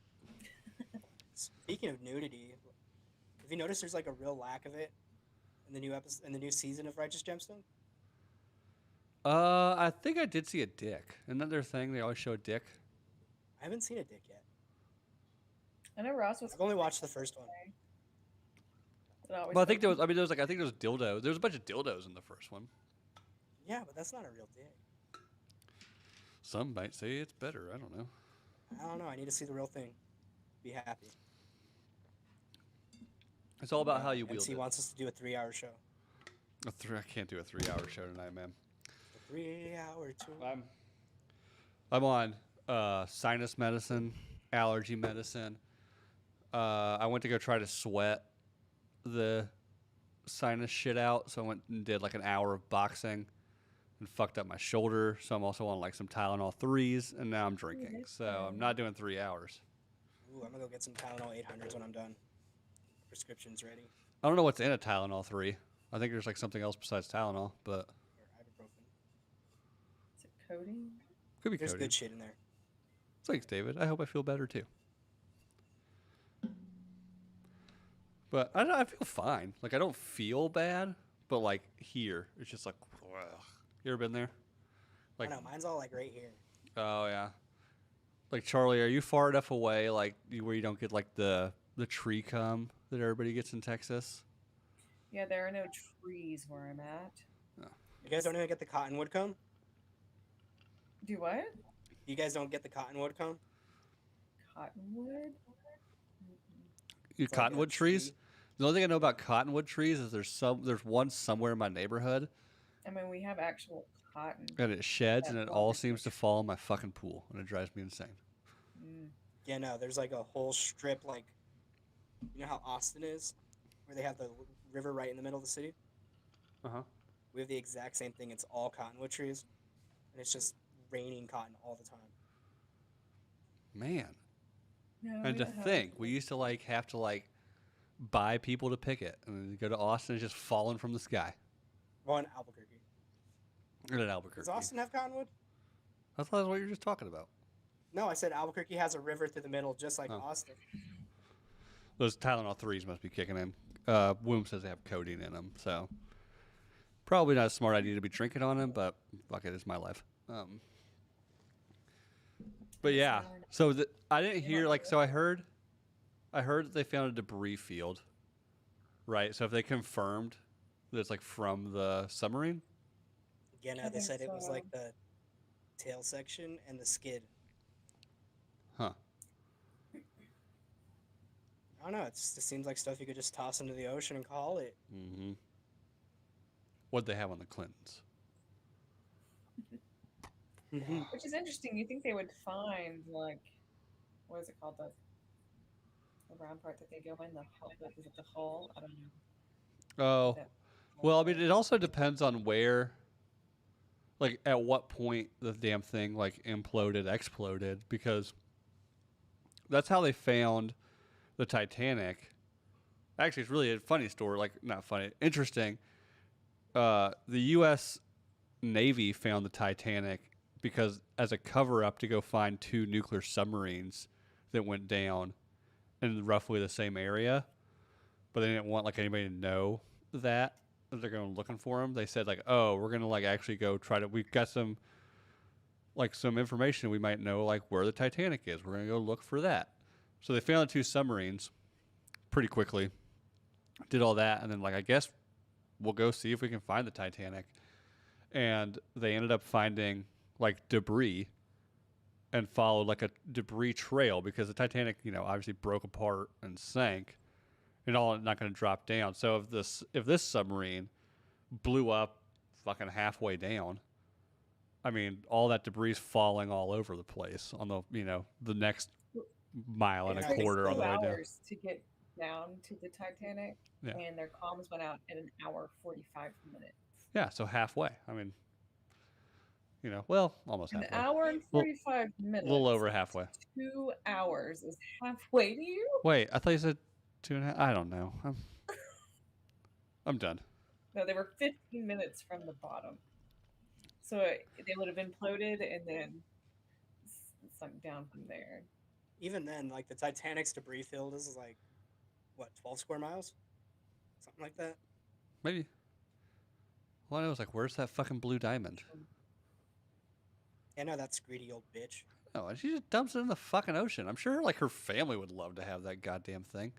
Speaking of nudity, have you noticed there's like a real lack of it in the new episode, in the new season of Righteous Gemstone? I think I did see a dick. Isn't that their thing? They always show a dick. I haven't seen a dick yet. I know Ross was. I've only watched the first one. Well, I think there was dildos. There was a bunch of dildos in the first one. Yeah, but that's not a real dick. Some might say it's better. I don't know. I don't know. I need to see the real thing. Be happy. It's all about how you wield MC it. wants us to do a 3-hour show. I can't do a 3-hour show tonight, man. A 3-hour tour. I'm on sinus medicine, allergy medicine. I went to go try to sweat the sinus shit out, so I went and did like an hour of boxing and fucked up my shoulder. So I'm also on like some Tylenol 3s, and now I'm drinking. So I'm not doing 3 hours. Ooh, I'm gonna go get some Tylenol 800s when I'm done. Prescription's ready. I don't know what's in a Tylenol 3. I think there's like something else besides Tylenol, but Or ibuprofen. Is it codeine? could be There's codeine. good shit in there. Thanks, David. I hope I feel better too. But I feel fine. Like I don't feel bad, but like here, it's just like, ugh. You ever been there? Like, I know, mine's all like right here. oh yeah. Like Charlie, are you far enough away, like where you don't get like the tree cum that everybody gets in Texas? Yeah, there are no trees where I'm at. You guys don't even get the cottonwood comb? Do what? You guys don't get the cottonwood comb? Cottonwood? You It's like a cottonwood trees? tree. The only thing I know about cottonwood trees is there's one somewhere in my neighborhood, I mean, we have actual cotton. and it sheds, Yeah, and it well, all it's seems to fall in my fucking pool, and it drives me insane. Mm. Yeah, no, there's like a whole strip, like, you know how Austin is? Where they have the river right in the middle of the city? Uh-huh. We have the exact same thing. It's all cottonwood trees. And it's just raining cotton all the time. Man, No, And we to don't have think, it. we used to like have to like buy people to pick it, and then you go to Austin, it's just falling from the sky. Well, in Albuquerque. Or in Does Albuquerque. Austin have cottonwood? I thought that's what you were just talking about. No, I said Albuquerque has a river through the middle, just like Oh. Austin. Those Tylenol 3s must be kicking in. Womb says they have codeine in them, so probably not a smart idea to be drinking on them, but fuck it, it's my life. But yeah, so I didn't hear like so I heard that they found a debris field, right? So if they confirmed that it's like from the submarine, Again, I they think said it was so. like the tail section and the skid. huh? I don't know. It seems like stuff you could just toss into the ocean and call it. Mm-hmm. What'd they have on the Clintons? Which is interesting. You think they would find like, what is it called? The round part that they go in. Is it the hull? I don't know. Oh, That- well, I mean, it also depends on where, like, at what point the damn thing like imploded, exploded, because that's how they found the Titanic. Actually, it's really a funny story. Like, not funny, interesting. The U.S. Navy found the Titanic because as a cover-up to go find 2 nuclear submarines that went down in roughly the same area, but they didn't want like anybody to know that they're going looking for them. They said like, oh, we're gonna like actually go try to. We've got some information we might know like where the Titanic is. We're gonna go look for that. So they found the 2 submarines pretty quickly. Did all that, and then like I guess we'll go see if we can find the Titanic. And they ended up finding like debris and followed like a debris trail because the Titanic, obviously broke apart and sank, and all not going to drop down. So if this submarine blew up fucking halfway down, I mean, all that debris is falling all over the place on the next mile and It a took quarter on the way down. 2 hours to get down to the Titanic, Yeah. and their comms went out in an hour 45 minutes. Yeah, so halfway. I mean, well, almost An halfway. hour and 45 minutes. A little over halfway. 2 hours is halfway to you? Wait, I thought you said 2.5. I don't know. I'm done. No, they were 15 minutes from the bottom. So they would have imploded and then sunk down from there. Even then, like the Titanic's debris field is like, what, 12 square miles? Something like that. Maybe. Well, I know, like, where's that fucking blue diamond? Yeah, no, that's greedy old bitch. Oh, and she just dumps it in the fucking ocean. I'm sure, like, her family would love to have that goddamn thing.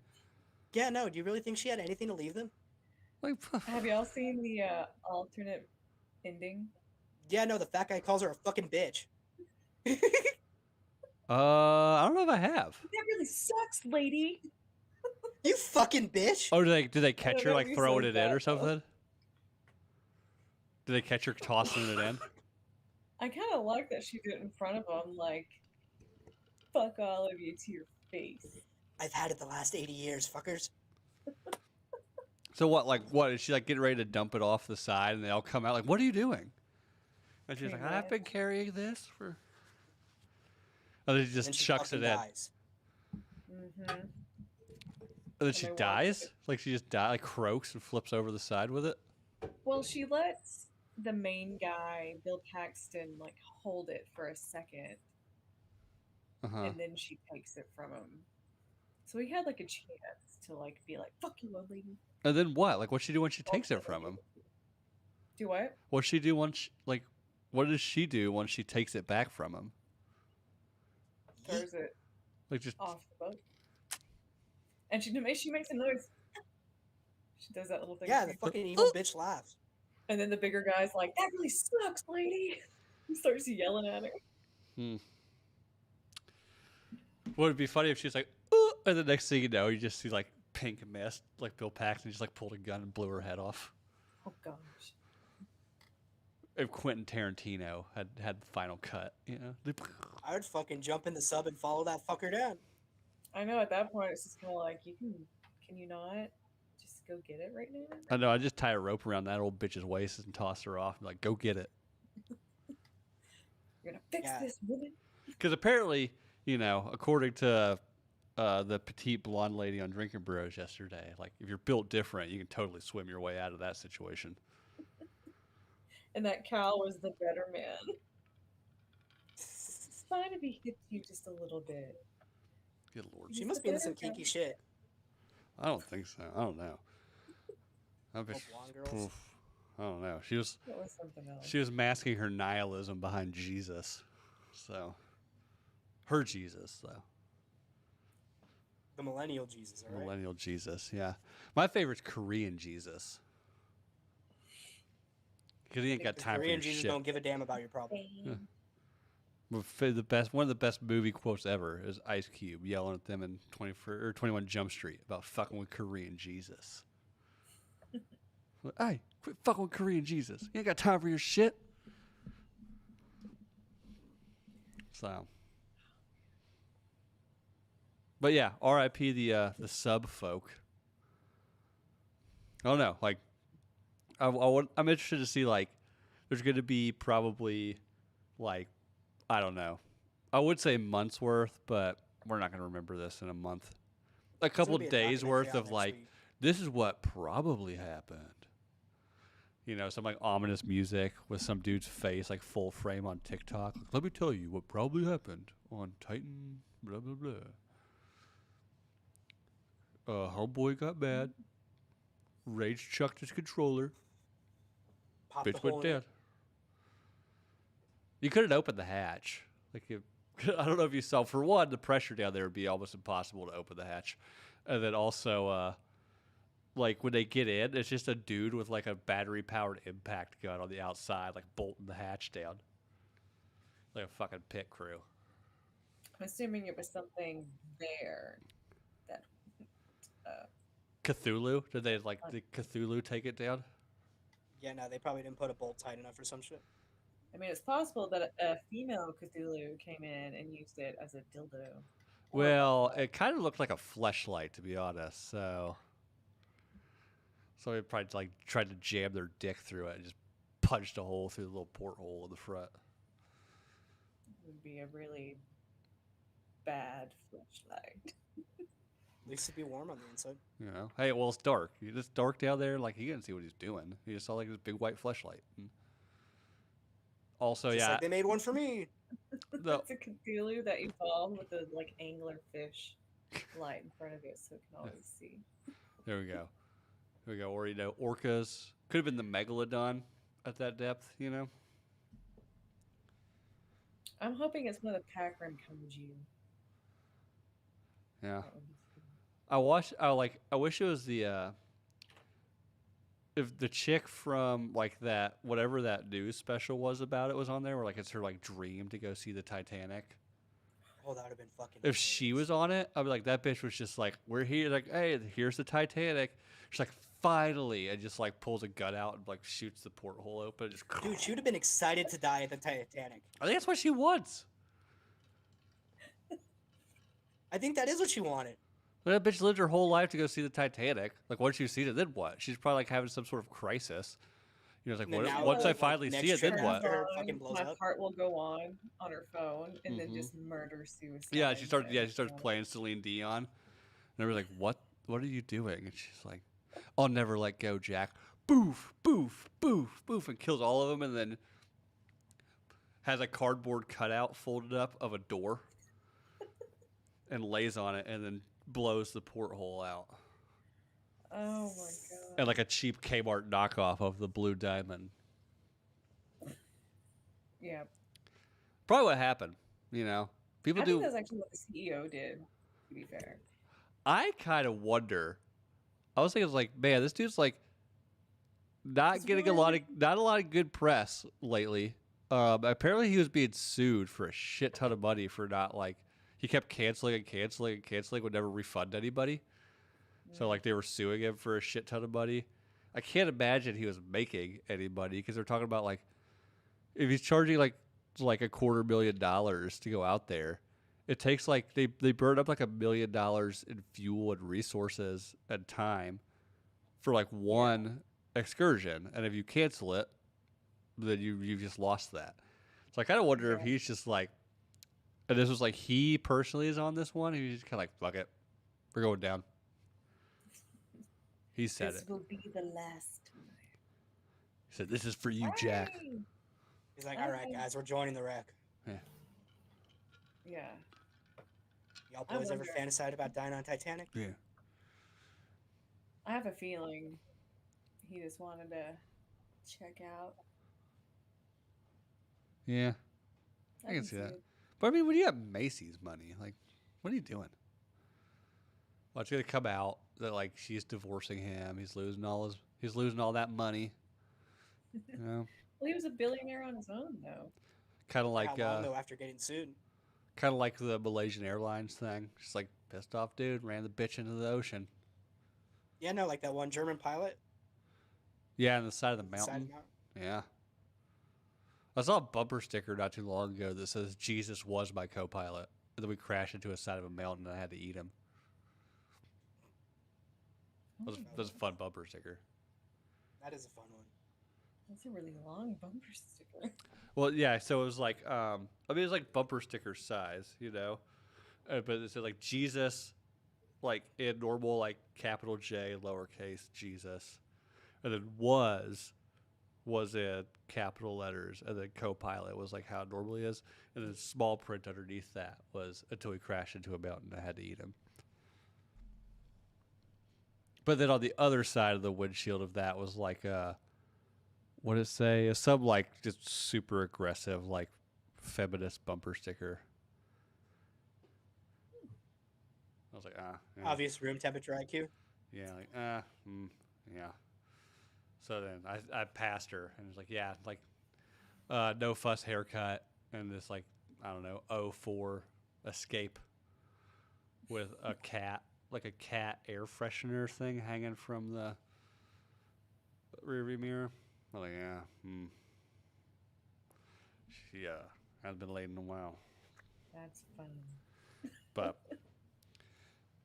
Yeah, no, do you really think she had anything to leave them? Like, Have y'all seen the alternate ending? Yeah, no, the fat guy calls her a fucking bitch. I don't know if I have. That really sucks, lady. You fucking bitch! Oh, did they catch don't her know like if you throwing said it in that, or though. something? Did they catch her tossing it in? I kind of like that she did it in front of him, like, fuck all of you to your face. I've had it the last 80 years, fuckers. So what is she like getting ready to dump it off the side and they all come out like, what are you doing? And she's like, Pretty I've been much. carrying this for. And then she just And she chucks it fucking in. dies. Mm-hmm. And then she they walk dies? it. Like she just like croaks and flips over the side with it? Well, she lets the main guy, Bill Paxton, like hold it for a second, Uh-huh. and then she takes it from him. So he had like a chance to like be like, "Fuck you, old lady." And then what? Like what's she do when she takes it from him? Do what? What's she do once what does she do once she takes it back from him? Throws it Like just off the boat, and she makes a noise. She does that little thing. Yeah, the fucking evil bitch laughs. And then the bigger guy's like, "That really sucks, lady." He starts yelling at her. would it be funny if she's like, ooh, and the next thing you know, you just see like pink mist, like Bill Paxton just like pulled a gun and blew her head off. Oh gosh. If Quentin Tarantino had the final cut, I would fucking jump in the sub and follow that fucker down. I know at that point it's just kind of like, can you not just go get it right now? I know. I just tie a rope around that old bitch's waist and toss her off. And like, go get it. You're gonna fix Yeah. this woman. Because apparently, according to the petite blonde lady on Drinking Bros yesterday. Like, if you're built different, you can totally swim your way out of that situation. And that Cal was the better man. It's fine if he hits you just a little bit. Good lord. She He's must the be into some better kinky guy. shit. I don't think so. I don't know. That bitch, blonde girls? poof. I don't know. She was That was something else. she was masking her nihilism behind Jesus. So her Jesus though. The millennial Jesus, all right? Millennial Jesus, yeah. My favorite's Korean Jesus. Because he ain't got The time for Korean your Jesus shit. don't give a damn about your problem. Bang. One of the best movie quotes ever is Ice Cube yelling at them in 21 Jump Street about fucking with Korean Jesus. Hey, quit fucking with Korean Jesus. You ain't got time for your shit. So, but yeah, R.I.P. the sub folk. I don't know. Like, I'm interested to see like, there's going to be probably like, I don't know. I would say months worth, but we're not going to remember this in a month. A couple be a days documentary worth out of next like, week. this is what probably happened. You know, some like ominous music with some dude's face like full frame on TikTok. Like, let me tell you what probably happened on Titan. Blah blah blah. Homeboy got mad. Rage chucked his controller. Pop the Bitch hole went in dead. it. You couldn't open the hatch. Like, I don't know if you saw. For one, the pressure down there would be almost impossible to open the hatch, and then also, like when they get in, it's just a dude with like a battery-powered impact gun on the outside, like bolting the hatch down, like a fucking pit crew. I'm assuming it was something there that Cthulhu? Did they like the Cthulhu take it down? Yeah, no, they probably didn't put a bolt tight enough or some shit. I mean, it's possible that a female Cthulhu came in and used it as a dildo. Or a Well, butt plug. it kind of looked like a fleshlight, to be honest. So they probably like tried to jam their dick through it and just punched a hole through the little porthole in the front. It would be a really bad flashlight. At least it'd be warm on the inside. You know, hey, well, it's dark. It's dark down there. Like, he didn't see what he's doing. He just saw like this big white fleshlight. Also, Just yeah, like they made one for me. the, It's a Cthulhu that evolved with a like angler fish light in front of it, so it can always see. there we go. There we go. Or, you know, orcas. Could have been the megalodon at that depth, you know? I'm hoping it's one of the pack rim Kaiju. Yeah. That would be cool. I wish it was the, if the chick from, like, that, whatever that news special was about it was on there, where, like, it's her, like, dream to go see the Titanic. Oh, that would have been fucking. If she hilarious. was on it, I'd be like, that bitch was just like, we're here, like, hey, here's the Titanic. She's like, finally, and just like pulls a gun out and like shoots the porthole open. And just, Dude, she would have been excited to die at the Titanic. I think that's what she wants. I think that is what she wanted. That bitch lived her whole life to go see the Titanic. Like, once she's seen it, then what? She's probably like having some sort of crisis. You know, it's like, And then now, once I like, finally next see it, then trip what? after her fucking blows My up. heart will go on her phone, and then Mhm. just murder suicide. Yeah, she starts. Yeah, she starts everyone. playing Celine Dion, and everybody's like, "What? What are you doing?" And she's like, "I'll never let go, Jack." Boof, boof, boof, boof, and kills all of them, and then has a cardboard cutout folded up of a door, and lays on it, and then blows the porthole out, Oh my god. and like a cheap Kmart knockoff of the Blue Diamond. Yeah. Probably what happened. You know, people I do. think that's actually what the CEO did, to be fair. I kind of wonder. I was thinking, like, man, this dude's like not It's getting really- not a lot of good press lately. Apparently, he was being sued for a shit ton of money for not like he kept canceling and canceling and canceling, would never refund anybody. So like they were suing him for a shit ton of money. I can't imagine he was making any money because they're talking about like if he's charging like $250,000 to go out there, it takes like they burn up like $1 million in fuel and resources and time for like one excursion, and if you cancel it, then you've just lost that. So I kind of wonder if Yeah. he's just like And this was like he personally is on this one. He was kind of like, fuck it, we're going down. He said This it. will be the last time. He said, "This is for you, Jack." Hey! He's like, all right, guys, we're joining the wreck. Yeah. Y'all I boys ever wonder- fantasized about dying on Titanic? Yeah. I have a feeling he just wanted to check out. Yeah. I can see that. it. But I mean, when you have Macy's money, like, what are you doing? Well, it's gonna come out that like she's divorcing him. He's losing all that money. You know, Well, he was a billionaire on his own, though. kind of How like long though after getting sued? the Malaysian Airlines thing. Just like pissed off dude, ran the bitch into the ocean. Yeah, no, like that one German pilot. Yeah, on the side of the Side mountain. mount. Yeah. I saw a bumper sticker not too long ago that says Jesus was my co-pilot. And then we crashed into a side of a mountain and I had to eat him. That was a fun bumper sticker. That is a fun one. That's a really long bumper sticker. Well, yeah, so it was like, I mean, it was like bumper sticker size, you know? But it said like Jesus, like in normal, like capital J, lowercase Jesus. And then was in capital letters. And then co-pilot was like how it normally is. And then small print underneath that was until he crashed into a mountain and I had to eat him. But then on the other side of the windshield of that was like what did it say? Some like just super aggressive like feminist bumper sticker. I was like, yeah. Obvious room temperature IQ. Yeah, like, yeah. So then I passed her and it was like, yeah, like no fuss haircut and this like, I don't know, 04 Escape with a cat, like a cat air freshener thing hanging from the rearview mirror. I'm like, yeah, she hasn't been laid in a while. That's fun.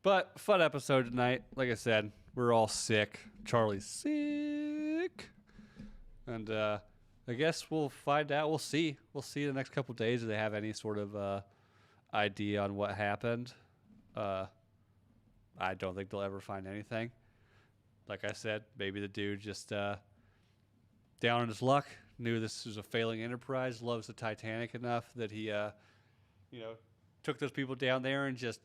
But fun episode tonight. Like I said, we're all sick. Charlie's sick, and I guess we'll find out. We'll see. We'll see in the next couple of days if they have any sort of idea on what happened. I don't think they'll ever find anything. Like I said, maybe the dude just down on his luck, knew this was a failing enterprise, loves the Titanic enough that he, took those people down there and just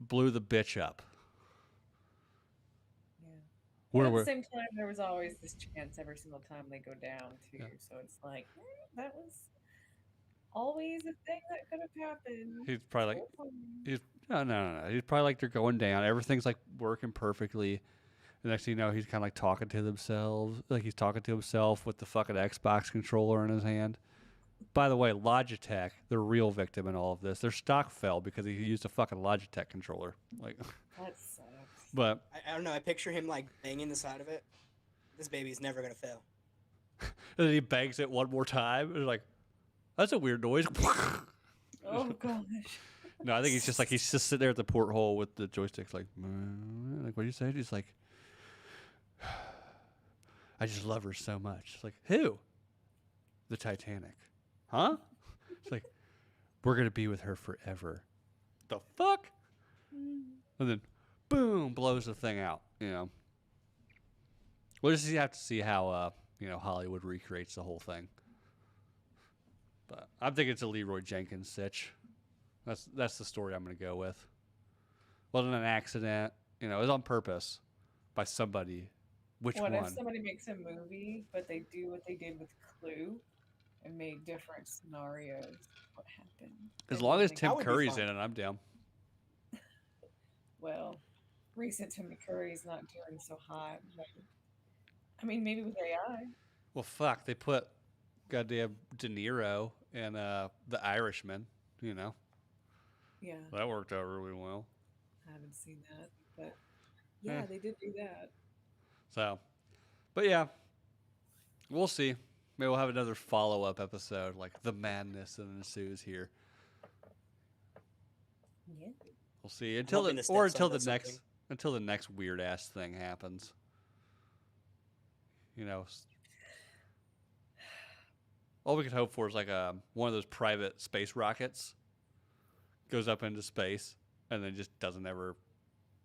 blew the bitch up. Yeah. Where But at were? the same time, there was always this chance every single time they go down, too. Yeah. So it's like, that was always a thing that could have happened. He's probably like, Oh, no. He's probably like they're going down. Everything's like working perfectly. The next thing you know, he's kind of like talking to themselves. Like he's talking to himself with the fucking Xbox controller in his hand. By the way, Logitech, the real victim in all of this. Their stock fell because he used a fucking Logitech controller. Like, that sucks. but I don't know. I picture him like banging the side of it. This baby's never gonna fail. and then he bangs it one more time. And like, that's a weird noise. Oh, gosh. No, I think he's just sitting there at the porthole with the joysticks, like what do you say? He's like, I just love her so much. It's like, who? The Titanic. Huh? It's like, we're gonna be with her forever. The fuck? And then, boom, blows the thing out. You know. We'll just have to see how Hollywood recreates the whole thing. But I'm thinking it's a Leroy Jenkins sitch. That's the story I'm going to go with. Wasn't an accident. It was on purpose by somebody. Which What one? if somebody makes a movie, but they do what they did with Clue and made different scenarios? What happened? As And long then as they- Tim That would be Curry's fun. in it, I'm down. Well, recent Tim Curry's not doing so hot. But, I mean, maybe with AI. Well, fuck. They put goddamn De Niro in The Irishman. Yeah, That worked out really well. I haven't seen that, but yeah, Eh. they did do that. So, but yeah, we'll see. Maybe we'll have another follow-up episode, like the madness that ensues here. Yeah. We'll see until hoping the, the or stepson until the does next something. until the next weird ass thing happens. all we could hope for is like one of those private space rockets goes up into space and then just doesn't ever,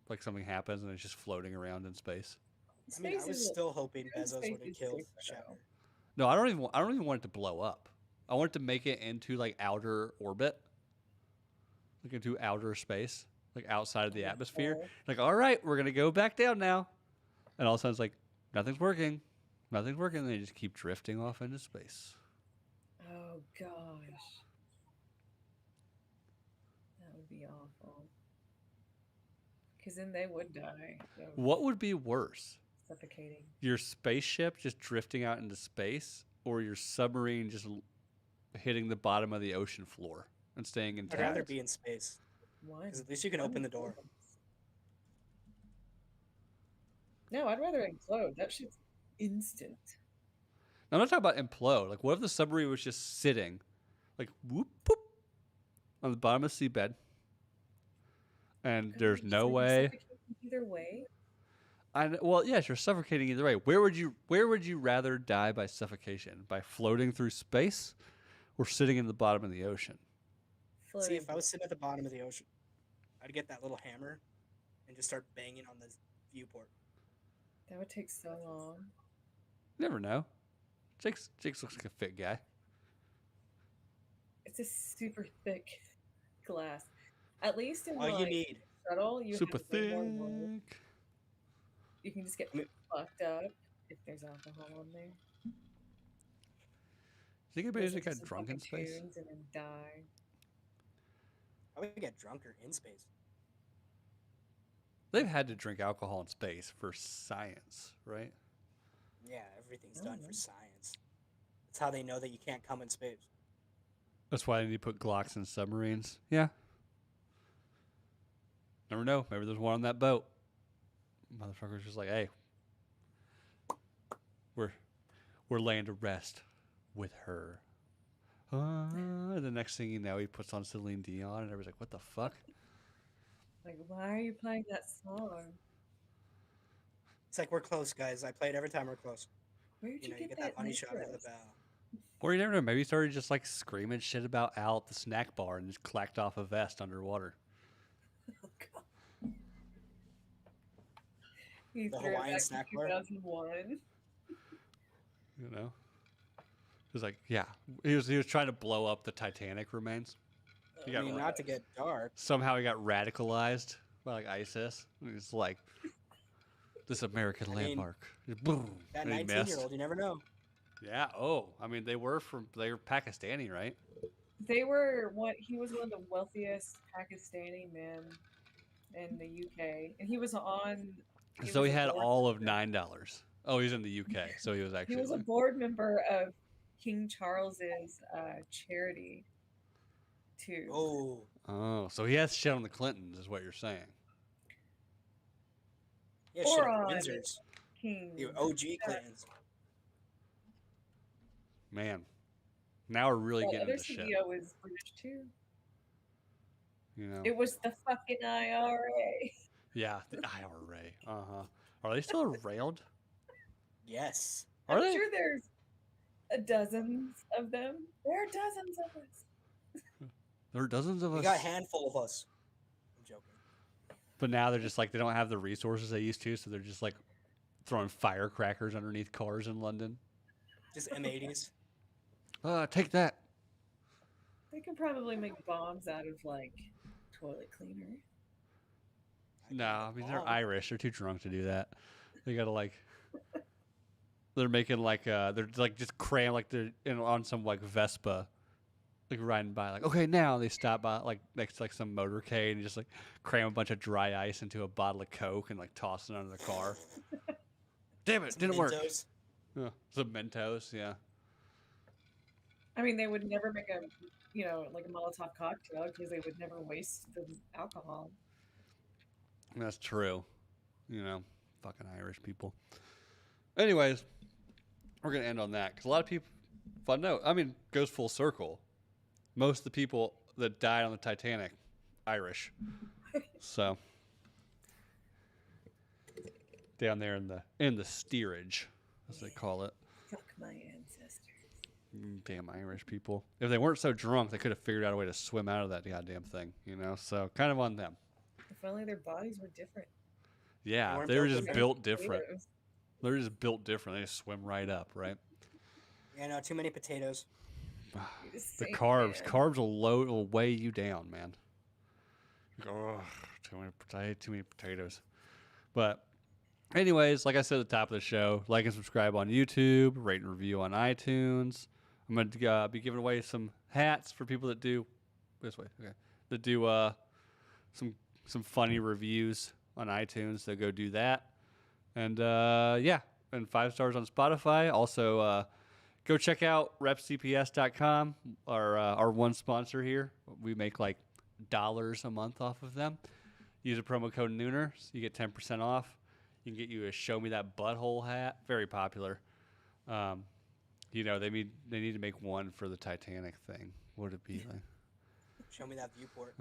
like something happens and it's just floating around in space. I mean, I Space was is still hoping in Bezos space would have is killed safer, Shepard. though. No, I don't even want it to blow up. I want it to make it into like outer orbit, like into outer space, like outside of the atmosphere. Oh, Like, all right, we're gonna go back down now, and all of a sudden it's like nothing's working, nothing's working. And they just keep drifting off into space. oh gosh. That would be awful. Because then they would die. They would What would be worse? suffocating. Your spaceship just drifting out into space, or your submarine just hitting the bottom of the ocean floor and staying I'd rather intact? be in space One. because at least you can open the door. No, I'd rather implode. That shit's instant. I'm not talking about implode. Like, what if the submarine was just sitting, like, whoop, boop, on the bottom of the seabed, and there's Gosh, no so you're way. suffocating either way. Well, yes, you're suffocating either way. Where would you rather die by suffocation? By floating through space, or sitting in the bottom of the ocean? See, Floating. if I was sitting at the bottom of the ocean, I'd get that little hammer and just start banging on the viewport. That would take so long. Never know. Jake's looks like a fit guy. It's a super thick glass. At least in All you like need, shuttle, you Super have way more room. thick. You can just get I mean- fucked up if there's alcohol on there. Think anybody Listen just to got some drunk in fucking space? tunes and then die. I would get drunker in space. They've had to drink alcohol in space for science, right? Yeah, everything's Oh, done yeah. for science. That's how they know that you can't come in space. That's why they need to put Glocks in submarines. Yeah. Never know. Maybe there's one on that boat. Motherfucker's just like, hey, we're laying to rest with her. And the next thing you know, he puts on Celine Dion, and everybody's like, what the fuck? Like, why are you playing that song? It's like we're close, guys. I play it every time we're close. Where did You know, you you get get that money shot over the necklace? bow. Or you never know. Maybe he started just like screaming shit about Al at the snack bar and just clacked off a vest underwater. Oh, God. He The threw it Hawaiian back to snack bar? 2001. You know? He was like, yeah. He was trying to blow up the Titanic remains. He I got mean, ra- not to get dark. Somehow he got radicalized by like ISIS. And he's like, this American I mean, landmark. Boom. That And he 19-year-old, you never know. Yeah. Oh, I mean, they were Pakistani, right? He was one of the wealthiest Pakistani men in the UK. And he was So was he a had board all of member. $9. Oh, he's in the UK, so he was He actually. was a like- board member of King Charles's charity, too. Oh, so he has shit on the Clintons, is what you're saying. yeah, Or shit, on Windsor's. King. The OG Clintons. Man, now we're really The getting other into shit. CEO is British, too. You know? It was the fucking IRA. Yeah, the IRA. Uh huh. Are they still around? Yes. Are I'm they? sure there's dozens of them. There are dozens of us. There are dozens of We us. got a handful of us. I'm joking. But now they're just like, they don't have the resources they used to, so they're just like throwing firecrackers underneath cars in London. Just M80s. Take that. They can probably make bombs out of like toilet cleaner. No, I mean, they're Bomb. Irish. They're too drunk to do that. They gotta like. They're making like they're like just cram like they're on some like Vespa, like riding by like, okay, now they stop by like next to like some motorcade and just like cram a bunch of dry ice into a bottle of Coke and like toss it under the car. Damn it, Some didn't work. Mentos. Yeah, some Mentos, yeah. I mean, they would never make like a Molotov cocktail because they would never waste the alcohol. That's true. You know, fucking Irish people. Anyways, we're gonna end on that because a lot of people. Fun note. I mean, goes full circle. Most of the people that died on the Titanic, Irish. So down there in the steerage, as they call it. Fuck my ancestors. Damn Irish people. If they weren't so drunk, they could have figured out a way to swim out of that goddamn thing, you know? So kind of on them. If only their bodies were different. Yeah, weren't they were built just different. built different. Potatoes. They're just built different. They just swim right up, right? Yeah, no, too many potatoes. You just The say, carbs. "Man." Carbs will weigh you down, man. Oh, too many potatoes. But anyways, like I said at the top of the show, like and subscribe on YouTube, rate and review on iTunes. I'm going to be giving away some hats for people that do this way. Okay. That do some funny reviews on iTunes. So go do that. And yeah, and 5 stars on Spotify. Also go check out repcps.com, our one sponsor here. We make like dollars a month off of them. Use a promo code Nooner, so you get 10% off. You can get you a Show Me That Butthole hat, very popular. You know, they need to make one for the Titanic thing. What would it be like? Show me that viewport.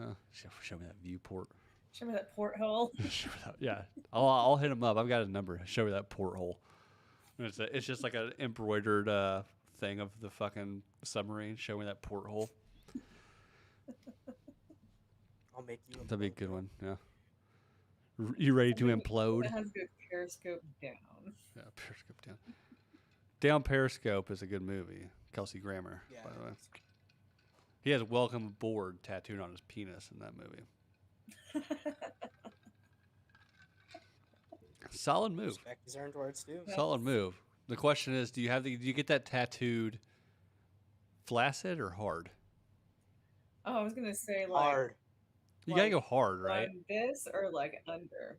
Show me that viewport. Show me that porthole. Yeah, I'll hit him up. I've got his number. Show me that porthole. And it's just like an embroidered thing of the fucking submarine. Show me that porthole. I'll make you. That'd be a implode. good one. Yeah. You ready to implode? It has good Periscope down. Yeah, Periscope down. Down Periscope is a good movie. Kelsey Grammer, Yeah. by the way. He has "Welcome Aboard" tattooed on his penis in that movie. Solid move. Respect is earned where it's due. Yeah. Solid move. The question is, do you get that tattooed flaccid or hard? Oh, I was gonna say like Hard. You gotta Like, go hard, right? on this or like under.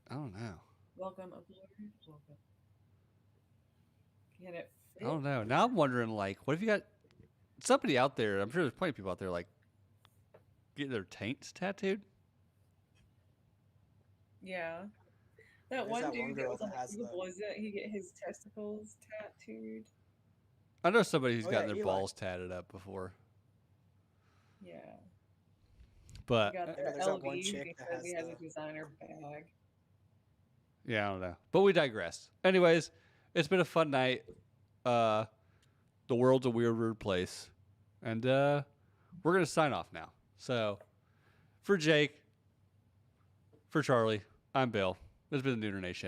I don't know. Welcome aboard. Welcome. Can it fit? I don't know. Now I'm wondering, like, what if you got somebody out there? I'm sure there's plenty of people out there like getting their taints tattooed. Yeah. That There's one that dude one that girl was that on has the the- was it he get his testicles tattooed? I know somebody who's Oh, gotten yeah, their Eli. balls tatted up before, Yeah. but He got know the there's that one LV chick that because he has has a the- designer bag. yeah, I don't know. But we digress. Anyways, it's been a fun night. The world's a weird place, and we're gonna sign off now. So, for Jake, for Charlie, I'm Bill. This has been the Nooner Nation.